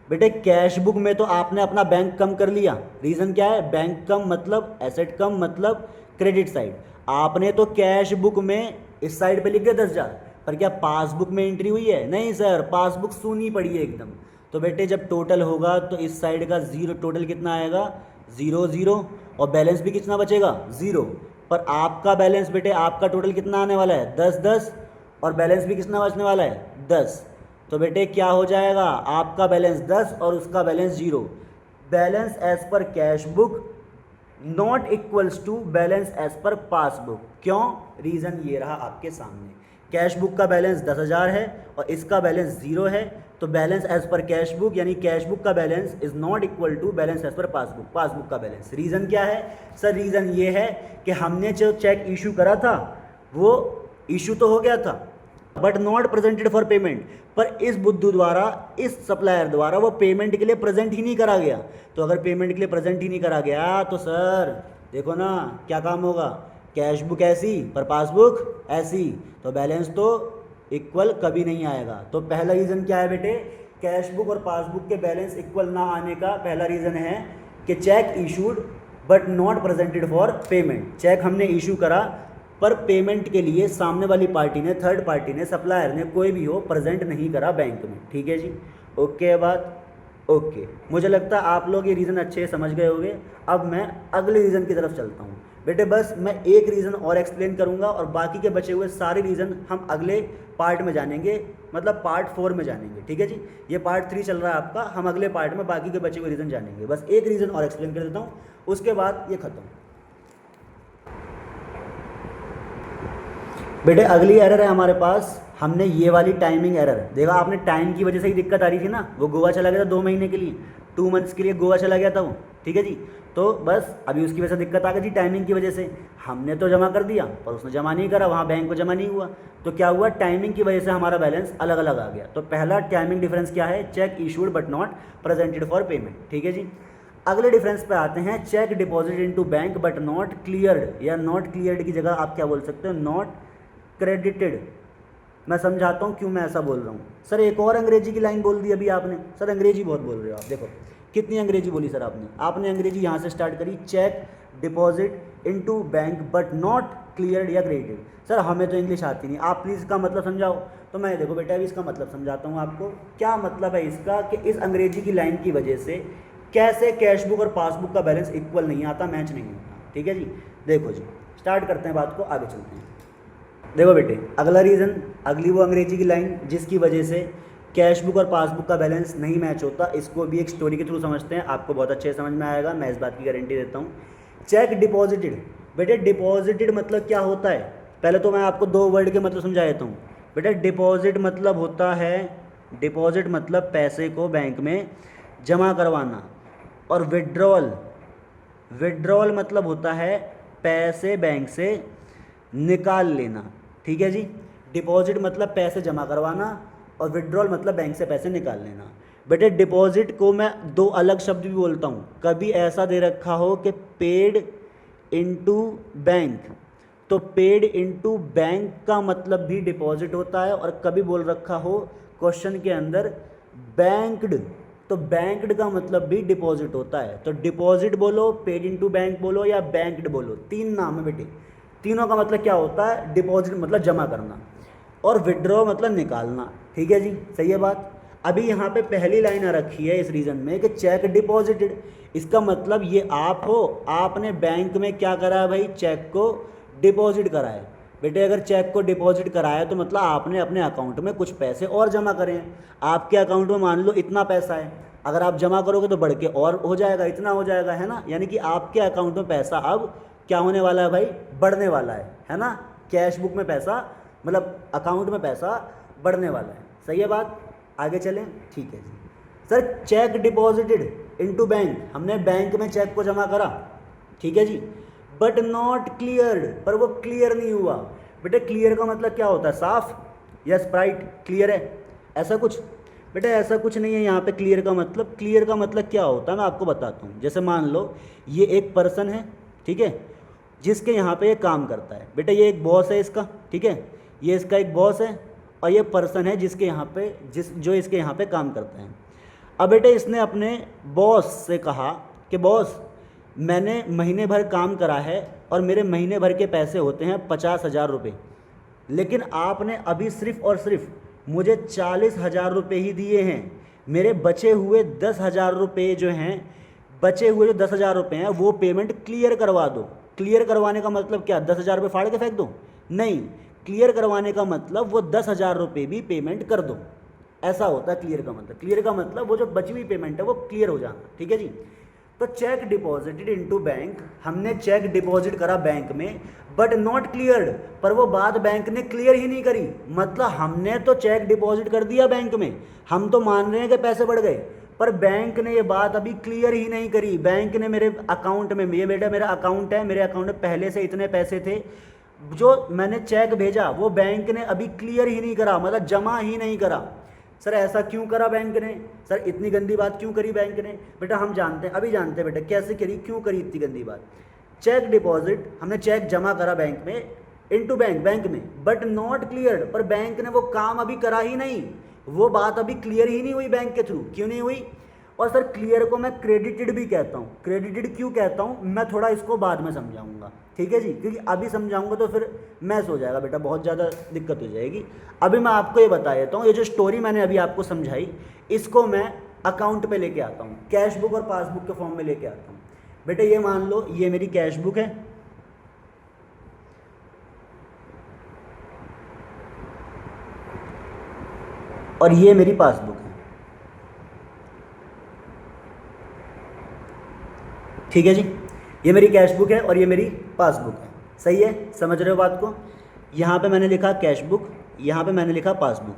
बेटे कैश बुक में तो आपने अपना बैंक कम कर लिया। रीज़न क्या है? बैंक कम मतलब एसेट कम मतलब क्रेडिट साइड। आपने तो कैश बुक में इस साइड पे लिख दिया 10,000, पर क्या पासबुक में एंट्री हुई है? नहीं सर, पासबुक सूनी पड़ी है एकदम। तो बेटे जब टोटल होगा तो इस साइड का जीरो, टोटल कितना आएगा? 0 0, और बैलेंस भी कितना बचेगा? 0। पर आपका बैलेंस बेटे, आपका टोटल कितना आने वाला है? 10 10, और बैलेंस भी कितना बचने वाला है? 10। तो बेटे क्या हो जाएगा? आपका बैलेंस 10 और उसका balance 0। Balance as per cash book not equals to balance as per passbook. क्यों? रीज़न ये रहा आपके सामने। कैश बुक का बैलेंस 10,000 है और इसका बैलेंस 0 है, तो balance as per cash book यानी कैश बुक का balance is not equal to balance as per passbook, passbook का बैलेंस। रीज़न क्या है सर? रीज़न ये है कि हमने जो चेक इशू करा था वो इशू तो हो गया था, but not presented for payment. पर इस बुद्धू द्वारा, इस सप्लायर द्वारा वो पेमेंट के लिए प्रेजेंट ही नहीं करा गया। तो अगर पेमेंट के लिए प्रेजेंट ही नहीं करा गया तो सर देखो ना क्या काम होगा? कैश बुक ऐसी पर पासबुक ऐसी, तो बैलेंस तो इक्वल कभी नहीं आएगा। तो पहला रीज़न क्या है बेटे? कैश बुक और पासबुक के बैलेंस इक्वल ना आने का पहला रीज़न है कि cheque issued but not presented for payment. Cheque हमने इशू करा पर पेमेंट के लिए सामने वाली पार्टी ने, थर्ड पार्टी ने, सप्लायर ने, कोई भी हो, प्रेजेंट नहीं करा बैंक में। ठीक है जी, ओके बात? ओके, मुझे लगता है आप लोग ये रीज़न अच्छे से समझ गए होंगे। अब मैं अगले रीज़न की तरफ चलता हूँ। बेटे बस मैं एक रीज़न और एक्सप्लेन करूँगा और बाकी के बचे हुए सारे रीज़न हम अगले पार्ट में जानेंगे, मतलब पार्ट 4 में जानेंगे। ठीक है जी, ये पार्ट 3 चल रहा है आपका, हम अगले पार्ट में बाकी के बचे हुए रीज़न जानेंगे। बस एक रीज़न और एक्सप्लेन कर देता हूँ, उसके बाद ये खत्म। बेटे अगली एरर है हमारे पास, हमने ये वाली टाइमिंग एरर देखा। आपने टाइम की वजह से ही दिक्कत आ रही थी ना, वो गोवा चला गया था 2 महीने के लिए, 2 मंथ्स के लिए गोवा चला गया था वो। ठीक है जी, तो बस अभी उसकी वजह से दिक्कत आ गई थी टाइमिंग की वजह से। हमने तो जमा कर दिया पर उसने जमा नहीं करा, वहाँ बैंक को जमा नहीं हुआ, तो क्या हुआ? टाइमिंग की वजह से हमारा बैलेंस अलग अलग आ गया। तो पहला टाइमिंग डिफरेंस क्या है? Cheque issued but not presented for payment. ठीक है जी, अगले डिफरेंस पे आते हैं। Cheque deposit into bank but not cleared, या नॉट क्लियर्ड की जगह आप क्या बोल सकते हो? Not credited. मैं समझाता हूँ क्यों मैं ऐसा बोल रहा हूँ। सर एक और अंग्रेजी की लाइन बोल दी अभी आपने, सर अंग्रेजी बहुत बोल रहे हो आप। देखो कितनी अंग्रेजी बोली सर आपने अंग्रेजी यहाँ से स्टार्ट करी, cheque deposit into bank but not cleared या क्रेडिटेड। सर हमें तो इंग्लिश आती नहीं, आप प्लीज़ इसका मतलब समझाओ। तो मैं देखो बेटा अभी इसका मतलब समझाता हूँ आपको। क्या मतलब है इसका कि इस अंग्रेजी की लाइन की वजह से कैसे कैश बुक और पासबुक का बैलेंस इक्वल नहीं आता, मैच नहीं होता। ठीक है जी, देखो जी स्टार्ट करते हैं बात को, आगे चलते हैं। देखो बेटे अगला रीज़न, अगली वो अंग्रेजी की लाइन जिसकी वजह से कैश बुक और पासबुक का बैलेंस नहीं मैच होता, इसको भी एक स्टोरी के थ्रू समझते हैं, आपको बहुत अच्छे समझ में आएगा, मैं इस बात की गारंटी देता हूँ। चेक डिपॉजिटेड, बेटे डिपॉजिटेड मतलब क्या होता है, पहले तो मैं आपको दो वर्ड के मतलब समझा देता हूँ। बेटे डिपॉजिट मतलब होता है, डिपॉजिट मतलब पैसे को बैंक में जमा करवाना, और विड्रॉल, विड्रॉल मतलब होता है पैसे बैंक से निकाल लेना। ठीक है जी, डिपॉजिट मतलब पैसे जमा करवाना और विड्रॉल मतलब बैंक से पैसे निकाल लेना। बेटे डिपॉजिट को मैं दो अलग शब्द भी बोलता हूँ, कभी ऐसा दे रखा हो कि पेड इनटू बैंक, तो पेड इनटू बैंक का मतलब भी डिपॉजिट होता है, और कभी बोल रखा हो क्वेश्चन के अंदर बैंक्ड, तो बैंक्ड का मतलब भी डिपॉजिट होता है। तो डिपॉजिट बोलो, पेड इनटू बैंक बोलो या बैंक्ड बोलो, तीन नाम है बेटे, तीनों का मतलब क्या होता है, डिपॉजिट मतलब जमा करना और विड्रॉ मतलब निकालना। ठीक है जी, सही है बात। अभी यहाँ पे पहली लाइन आ रखी है इस रीजन में कि चेक डिपॉजिटेड, इसका मतलब ये आप हो, आपने बैंक में क्या करा है भाई, चेक को डिपॉजिट करा है। बेटे अगर चेक को डिपॉजिट कराया तो मतलब आपने अपने अकाउंट में कुछ पैसे और जमा करें हैं। आपके अकाउंट में मान लो इतना पैसा है, अगर आप जमा करोगे तो बढ़ के और हो जाएगा, इतना हो जाएगा, है ना। यानी कि आपके अकाउंट में पैसा अब क्या होने वाला है भाई, बढ़ने वाला है ना। कैश बुक में पैसा मतलब अकाउंट में पैसा बढ़ने वाला है, सही है बात। आगे चलें, ठीक है जी। Sir cheque deposited into bank, हमने बैंक में चेक को जमा करा, ठीक है जी, बट नॉट क्लियर्ड, पर वो क्लियर नहीं हुआ। बेटे क्लियर का मतलब क्या होता है, साफ या स्प्राइट, क्लियर है ऐसा कुछ। बेटे ऐसा कुछ नहीं है यहाँ पे क्लियर का मतलब। क्लियर का मतलब क्या होता है मैं आपको बताता हूँ। जैसे मान लो ये एक पर्सन है, ठीक है, जिसके यहाँ पे ये काम करता है। बेटा ये एक बॉस है इसका, ठीक है, ये इसका एक बॉस है, और ये पर्सन है जिसके यहाँ पे जो इसके यहाँ पे काम करता है। अब बेटे इसने अपने बॉस से कहा कि बॉस मैंने महीने भर काम करा है और मेरे महीने भर के पैसे होते हैं 50,000 रुपये, लेकिन आपने अभी सिर्फ और सिर्फ मुझे 40,000 रुपये ही दिए हैं। मेरे बचे हुए 10,000 रुपये जो हैं, बचे हुए जो 10,000 रुपये हैं वो पेमेंट क्लियर करवा दो। क्लियर करवाने का मतलब क्या, 10,000 रुपये फाड़ के फेंक दो, नहीं, क्लियर करवाने का मतलब वो 10,000 रुपये भी पेमेंट कर दो, ऐसा होता है क्लियर का मतलब। क्लियर का मतलब वो जो बची हुई पेमेंट है वो क्लियर हो जाना, ठीक है जी। तो चेक डिपॉजिटेड इनटू बैंक, हमने चेक डिपॉजिट करा बैंक में, बट नॉट क्लियर्ड, पर वो बात बैंक ने क्लियर ही नहीं करी। मतलब हमने तो चेक डिपॉजिट कर दिया बैंक में, हम तो मान रहे हैं कि पैसे बढ़ गए, पर बैंक ने ये बात अभी क्लियर ही नहीं करी। बैंक ने मेरे अकाउंट में, ये बेटा मेरा अकाउंट है, मेरे अकाउंट में पहले से इतने पैसे थे, जो मैंने चेक भेजा वो बैंक ने अभी क्लियर ही नहीं करा, मतलब जमा ही नहीं करा। सर ऐसा क्यों करा बैंक ने, सर इतनी गंदी बात क्यों करी बैंक ने। बेटा हम जानते हैं, अभी जानते हैं बेटा कैसे करी, क्यों करी इतनी गंदी बात। चेक डिपॉजिट, हमने चेक जमा करा बैंक में, इनटू बैंक, बैंक में, बट नॉट क्लियर्ड, पर बैंक ने वो काम अभी करा ही नहीं, वो बात अभी क्लियर ही नहीं हुई बैंक के थ्रू। क्यों नहीं हुई। और सर क्लियर को मैं क्रेडिटेड भी कहता हूँ। क्रेडिटेड क्यों कहता हूँ, मैं थोड़ा इसको बाद में समझाऊंगा, ठीक है जी, क्योंकि अभी समझाऊंगा तो फिर मैस हो जाएगा बेटा, बहुत ज़्यादा दिक्कत हो जाएगी। अभी मैं आपको ये बता देता हूँ, ये जो स्टोरी मैंने अभी आपको समझाई, इसको मैं अकाउंट पे लेके आता हूँ, कैश बुक और पासबुक के फॉर्म में लेके आता हूँ। बेटे ये मान लो ये मेरी कैश बुक है, और ये मेरी पासबुक है, ठीक है जी। ये मेरी कैश बुक है और ये मेरी पासबुक है, सही है, समझ रहे हो बात को। यहाँ पे मैंने लिखा कैश बुक, यहाँ पे मैंने लिखा पासबुक।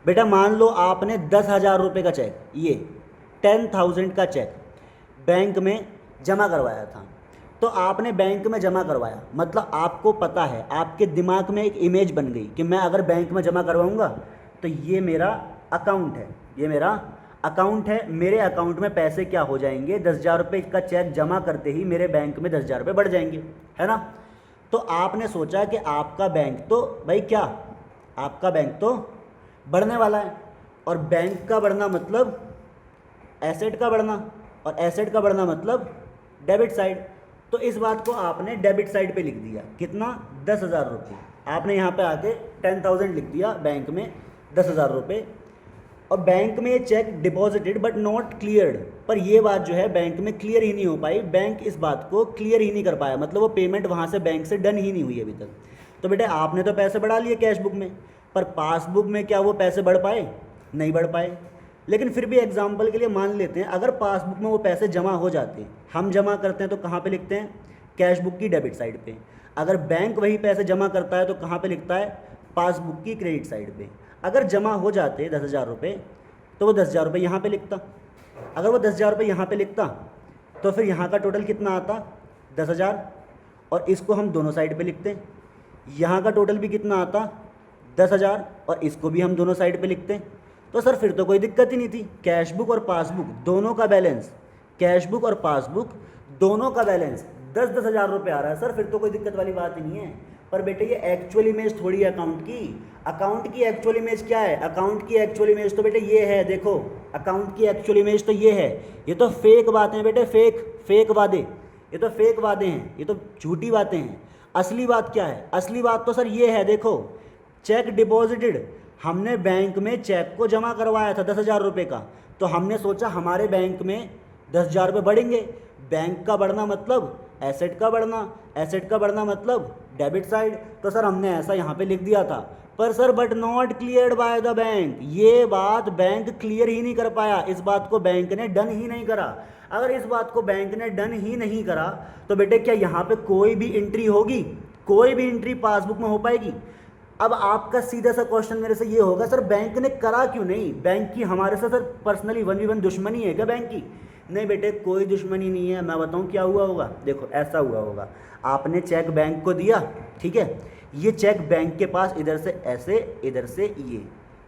बेटा मान लो आपने 10,000 रुपये का चेक, ये 10,000 का चेक बैंक में जमा करवाया था। तो आपने बैंक में जमा करवाया, मतलब आपको पता है, आपके दिमाग में एक इमेज बन गई कि मैं अगर बैंक में जमा करवाऊँगा तो ये मेरा अकाउंट है, ये मेरा अकाउंट है, मेरे अकाउंट में पैसे क्या हो जाएंगे, 10,000 रुपये का चेक जमा करते ही मेरे बैंक में 10,000 रुपये बढ़ जाएंगे, है ना। तो आपने सोचा कि आपका बैंक तो भाई क्या आपका बैंक तो बढ़ने वाला है, और बैंक का बढ़ना मतलब एसेट का बढ़ना, और एसेट का बढ़ना मतलब डेबिट साइड। तो इस बात को आपने डेबिट साइड पे लिख दिया, कितना, 10,000 रुपये। आपने यहाँ पे आके 10,000 लिख दिया, बैंक में 10,000 रुपये, और बैंक में ये check deposited but not cleared. पर ये बात जो है बैंक में क्लियर ही नहीं हो पाई, बैंक इस बात को क्लियर ही नहीं कर पाया, मतलब वो पेमेंट वहाँ से बैंक से डन ही नहीं हुई अभी तक। तो बेटे आपने तो पैसे बढ़ा लिए कैश बुक में, पर पासबुक में क्या वो पैसे बढ़ पाए? नहीं बढ़ पाए। लेकिन फिर भी एग्जाम्पल के लिए मान लेते हैं, अगर पासबुक में वो पैसे जमा हो जाते हैं, हम जमा करते हैं तो कहाँ पे लिखते हैं? कैश बुक की डेबिट साइड पे। अगर बैंक वही पैसे जमा करता है तो कहाँ पे लिखता है? पासबुक की क्रेडिट साइड पे। अगर जमा हो जाते 10,000 रुपये तो वो 10,000 रुपये यहाँ पे लिखता। अगर वो 10,000 रुपये यहाँ पे लिखता तो फिर यहाँ का टोटल कितना आता? 10,000, और इसको हम दोनों साइड पे लिखते हैं। यहाँ का टोटल भी कितना आता? 10,000, और इसको भी हम दोनों साइड पे लिखते हैं। तो सर फिर तो कोई दिक्कत ही नहीं थी, कैश बुक और पासबुक दोनों का बैलेंस, कैश बुक और पासबुक दोनों का बैलेंस 10-10 हज़ार रुपये आ रहा है सर, फिर तो कोई दिक्कत वाली बात ही नहीं है। पर बेटे ये एक्चुअल इमेज थोड़ी है अकाउंट की। अकाउंट की एक्चुअल इमेज क्या है? अकाउंट की एक्चुअल इमेज तो बेटे ये है, देखो अकाउंट की एक्चुअल इमेज तो ये है। ये तो फेक बातें हैं बेटे, फेक वादे, ये तो फेक वादे हैं, ये तो झूठी बातें हैं। असली बात क्या है? असली बात तो सर ये है, देखो चेक डिपॉजिटेड, हमने बैंक में चेक को जमा करवाया था 10,000 रुपये का, तो हमने सोचा हमारे बैंक में 10,000 रुपये बढ़ेंगे। बैंक का बढ़ना मतलब एसेट का बढ़ना, एसेट का बढ़ना मतलब डेबिट साइड। तो सर हमने ऐसा यहाँ पे लिख दिया था, पर sir but not cleared by the bank, ये बात बैंक क्लियर ही नहीं कर पाया, इस बात को बैंक ने डन ही नहीं करा। अगर इस बात को बैंक ने डन ही नहीं करा तो बेटे क्या यहाँ पे कोई भी एंट्री होगी? कोई भी एंट्री पासबुक में हो पाएगी? अब आपका सीधा सा क्वेश्चन मेरे से ये होगा, सर बैंक ने करा क्यों नहीं? बैंक की हमारे से सर पर्सनली 1v1 दुश्मनी है क्या बैंक की? नहीं बेटे कोई दुश्मनी नहीं है। मैं बताऊं क्या हुआ होगा, देखो ऐसा हुआ होगा, आपने चेक बैंक को दिया, ठीक है, ये चेक बैंक के पास इधर से ऐसे, इधर से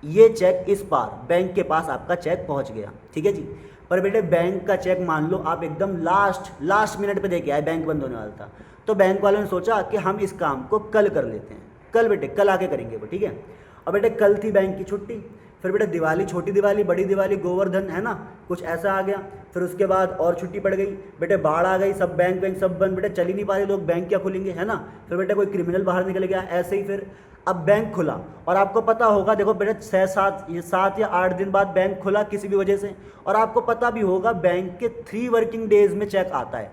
ये चेक इस पार बैंक के पास आपका चेक पहुंच गया, ठीक है जी। पर बेटे बैंक का चेक मान लो आप एकदम लास्ट मिनट पे दे के आए, बैंक बंद होने वाला था, तो बैंक वालों ने सोचा कि हम इस काम को कल कर लेते हैं, कल बेटे कल आके करेंगे वो, ठीक है। और बेटे कल थी बैंक की छुट्टी, फिर बेटे दिवाली, छोटी दिवाली, बड़ी दिवाली, गोवर्धन है ना, कुछ ऐसा आ गया, फिर उसके बाद और छुट्टी पड़ गई, बेटे बाढ़ आ गई, सब बैंक सब बंद, बेटे चल ही नहीं पा रहे लोग, बैंक क्या खुलेंगे, है ना। फिर बेटे कोई क्रिमिनल बाहर निकल गया, ऐसे ही फिर अब बैंक खुला, और आपको पता होगा, देखो बेटे 7 या 8 दिन बाद बैंक खुला किसी भी वजह से, और आपको पता भी होगा बैंक के 3 वर्किंग डेज में चेक आता है,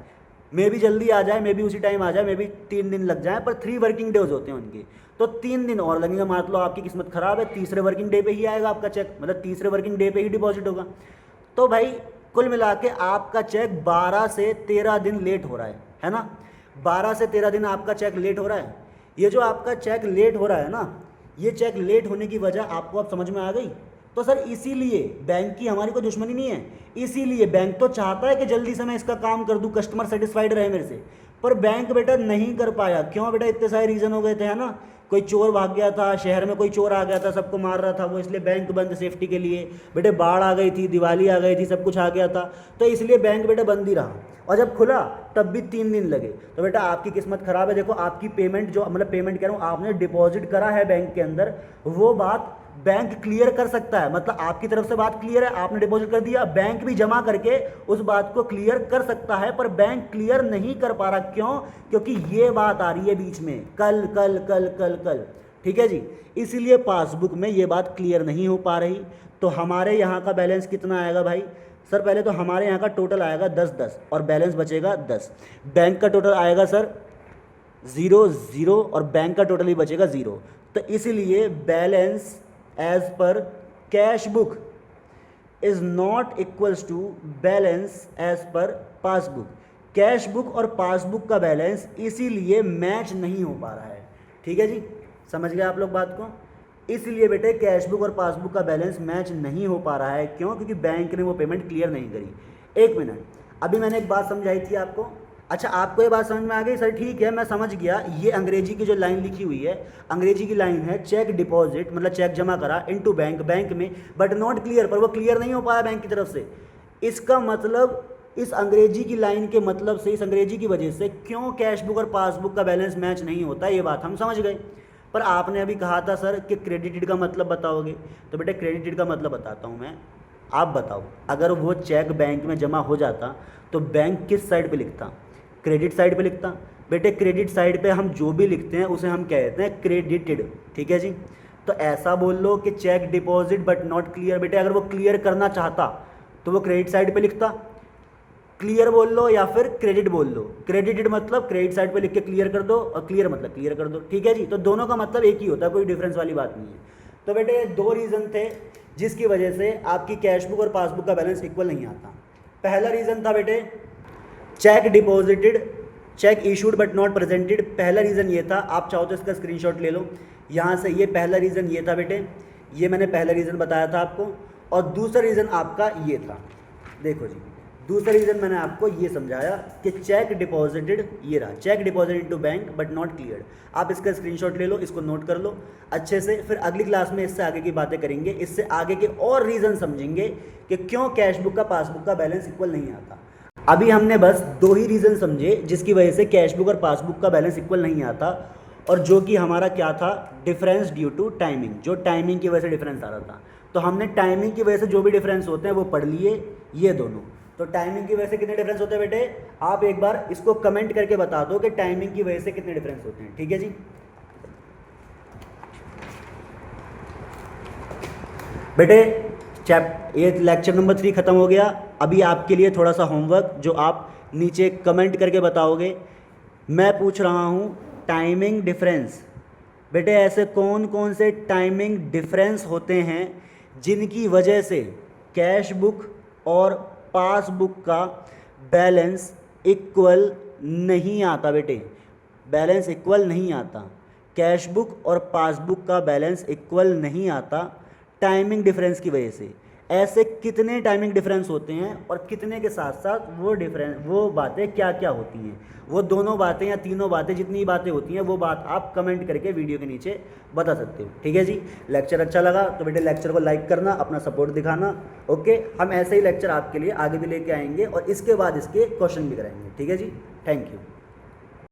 मे भी जल्दी आ जाए, मे भी उसी टाइम आ जाए, मे भी 3 दिन लग जाए, पर 3 वर्किंग डेज होते हैं उनके, तो 3 दिन और लगेंगे। मान लो आपकी किस्मत खराब है, तीसरे वर्किंग डे पे ही आएगा आपका चेक, मतलब तीसरे वर्किंग डे पे ही डिपॉजिट होगा। तो भाई कुल मिला के आपका चेक 12 से 13 दिन लेट हो रहा है ना, 12 से 13 दिन आपका चेक लेट हो रहा है। ये जो आपका चेक लेट हो रहा है ना, ये चेक लेट होने की वजह आपको अब समझ में आ गई। तो सर इसीलिए बैंक की हमारी कोई दुश्मनी नहीं है, इसीलिए बैंक तो चाहता है कि जल्दी से मैं इसका काम कर दूं, कस्टमर सेटिस्फाइड रहे मेरे से, पर बैंक बेटा नहीं कर पाया। क्यों बेटा? इतने सारे रीज़न हो गए थे, है ना। कोई चोर भाग गया था, शहर में कोई चोर आ गया था, सबको मार रहा था वो, इसलिए बैंक बंद सेफ्टी के लिए। बेटे बाढ़ आ गई थी, दिवाली आ गई थी, सब कुछ आ गया था, तो इसलिए बैंक बेटा बंद ही रहा, और जब खुला तब भी 3 दिन लगे। तो बेटा आपकी किस्मत खराब है। देखो आपकी पेमेंट जो, मतलब पेमेंट कह रहा हूँ, आपने डिपॉजिट करा है बैंक के अंदर, वो बात बैंक क्लियर कर सकता है, मतलब आपकी तरफ से बात क्लियर है, आपने डिपॉजिट कर दिया, बैंक भी जमा करके उस बात को क्लियर कर सकता है, पर बैंक क्लियर नहीं कर पा रहा। क्यों? क्योंकि ये बात आ रही है बीच में, कल कल कल कल कल, ठीक है जी, इसीलिए पासबुक में ये बात क्लियर नहीं हो पा रही। तो हमारे यहाँ का बैलेंस कितना आएगा भाई? सर पहले तो हमारे यहाँ का टोटल आएगा 10-10 और बैलेंस बचेगा 10। बैंक का टोटल आएगा सर 0-0 और बैंक का टोटल ही बचेगा 0। तो इसलिए balance as per cash book is not equals to balance as per passbook. Cash book और पासबुक का बैलेंस इसीलिए मैच नहीं हो पा रहा है, ठीक है जी, समझ गए आप लोग बात को। इसलिए बेटे कैश बुक और पासबुक का बैलेंस मैच नहीं हो पा रहा है। क्यों? क्योंकि बैंक ने वो पेमेंट क्लियर नहीं करी। 1 मिनट, अभी मैंने एक बात समझाई थी आपको, अच्छा आपको ये बात समझ में आ गई? सर ठीक है, मैं समझ गया। ये अंग्रेजी की जो लाइन लिखी हुई है, अंग्रेजी की लाइन है चेक डिपॉजिट, मतलब चेक जमा करा इनटू बैंक, बैंक में, बट नॉट क्लियर, पर वो क्लियर नहीं हो पाया बैंक की तरफ से। इसका मतलब इस अंग्रेजी की लाइन के मतलब से, इस अंग्रेजी की वजह से क्यों कैश बुक और पासबुक का बैलेंस मैच नहीं होता, ये बात हम समझ गए। पर आपने अभी कहा था सर कि क्रेडिटेड का मतलब बताओगे, तो बेटे क्रेडिटेड का मतलब बताता हूँ मैं। आप बताओ, अगर वो चेक बैंक में जमा हो जाता तो बैंक किस साइड पे लिखता? क्रेडिट साइड पे लिखता। बेटे क्रेडिट साइड पे हम जो भी लिखते हैं उसे हम कहते हैं क्रेडिटेड, ठीक है जी। तो ऐसा बोल लो कि cheque deposit but not clear. बेटे अगर वो क्लियर करना चाहता तो वो क्रेडिट साइड पे लिखता। क्लियर बोल लो या फिर क्रेडिट बोल लो। क्रेडिटेड मतलब क्रेडिट साइड पे लिख के क्लियर कर दो, और क्लियर मतलब क्लियर कर दो, ठीक है जी। तो दोनों का मतलब एक ही होता है, कोई डिफरेंस वाली बात नहीं है। तो बेटे दो रीज़न थे जिसकी वजह से आपकी कैश बुक और पासबुक का बैलेंस इक्वल नहीं आता। पहला रीज़न था बेटे check deposited, check issued but not presented. पहला रीज़न ये था, आप चाहो तो इसका स्क्रीनशॉट ले लो यहाँ से। ये पहला रीज़न ये था बेटे, ये मैंने पहला रीज़न बताया था आपको। और दूसरा रीज़न आपका ये था, देखो जी, दूसरा रीज़न मैंने आपको ये समझाया कि चेक डिपॉजिटेड, ये रहा cheque deposited to bank but not cleared. आप इसका स्क्रीनशॉट ले लो, इसको नोट कर लो अच्छे से, फिर अगली क्लास में इससे आगे की बातें करेंगे, इससे आगे के और रीज़न समझेंगे कि क्यों कैश बुक का पासबुक का बैलेंस इक्वल नहीं आता। अभी हमने बस दो ही रीज़न समझे जिसकी वजह से कैश बुक और पासबुक का बैलेंस इक्वल नहीं आता, और जो कि हमारा क्या था, डिफरेंस ड्यू टू टाइमिंग, जो टाइमिंग की वजह से डिफरेंस आ रहा था। तो हमने टाइमिंग की वजह से जो भी डिफरेंस होते हैं वो पढ़ लिए, ये दोनों। तो टाइमिंग की वजह से कितने डिफरेंस होते हैं बेटे, आप एक बार इसको कमेंट करके बता दो कि टाइमिंग की वजह से कितने डिफरेंस होते हैं, ठीक है जी। बेटे ये लेक्चर नंबर 3 ख़त्म हो गया। अभी आपके लिए थोड़ा सा होमवर्क जो आप नीचे कमेंट करके बताओगे। मैं पूछ रहा हूँ टाइमिंग डिफरेंस। बेटे ऐसे कौन कौन से टाइमिंग डिफरेंस होते हैं जिनकी वजह से कैश बुक और पासबुक का बैलेंस इक्वल नहीं आता? बेटे बैलेंस इक्वल नहीं आता, कैश बुक और पासबुक का बैलेंस इक्वल नहीं आता टाइमिंग डिफरेंस की वजह से। ऐसे कितने टाइमिंग डिफरेंस होते हैं और कितने के साथ साथ वो बातें क्या क्या होती हैं, वो दोनों बातें या तीनों बातें, जितनी बातें होती हैं वो बात आप कमेंट करके वीडियो के नीचे बता सकते हो, ठीक है जी। लेक्चर अच्छा लगा तो बेटे लेक्चर को लाइक करना, अपना सपोर्ट दिखाना, ओके। हम ऐसे ही लेक्चर आपके लिए आगे भी लेके आएंगे और इसके बाद इसके क्वेश्चन भी कराएंगे, ठीक है जी। Thank you.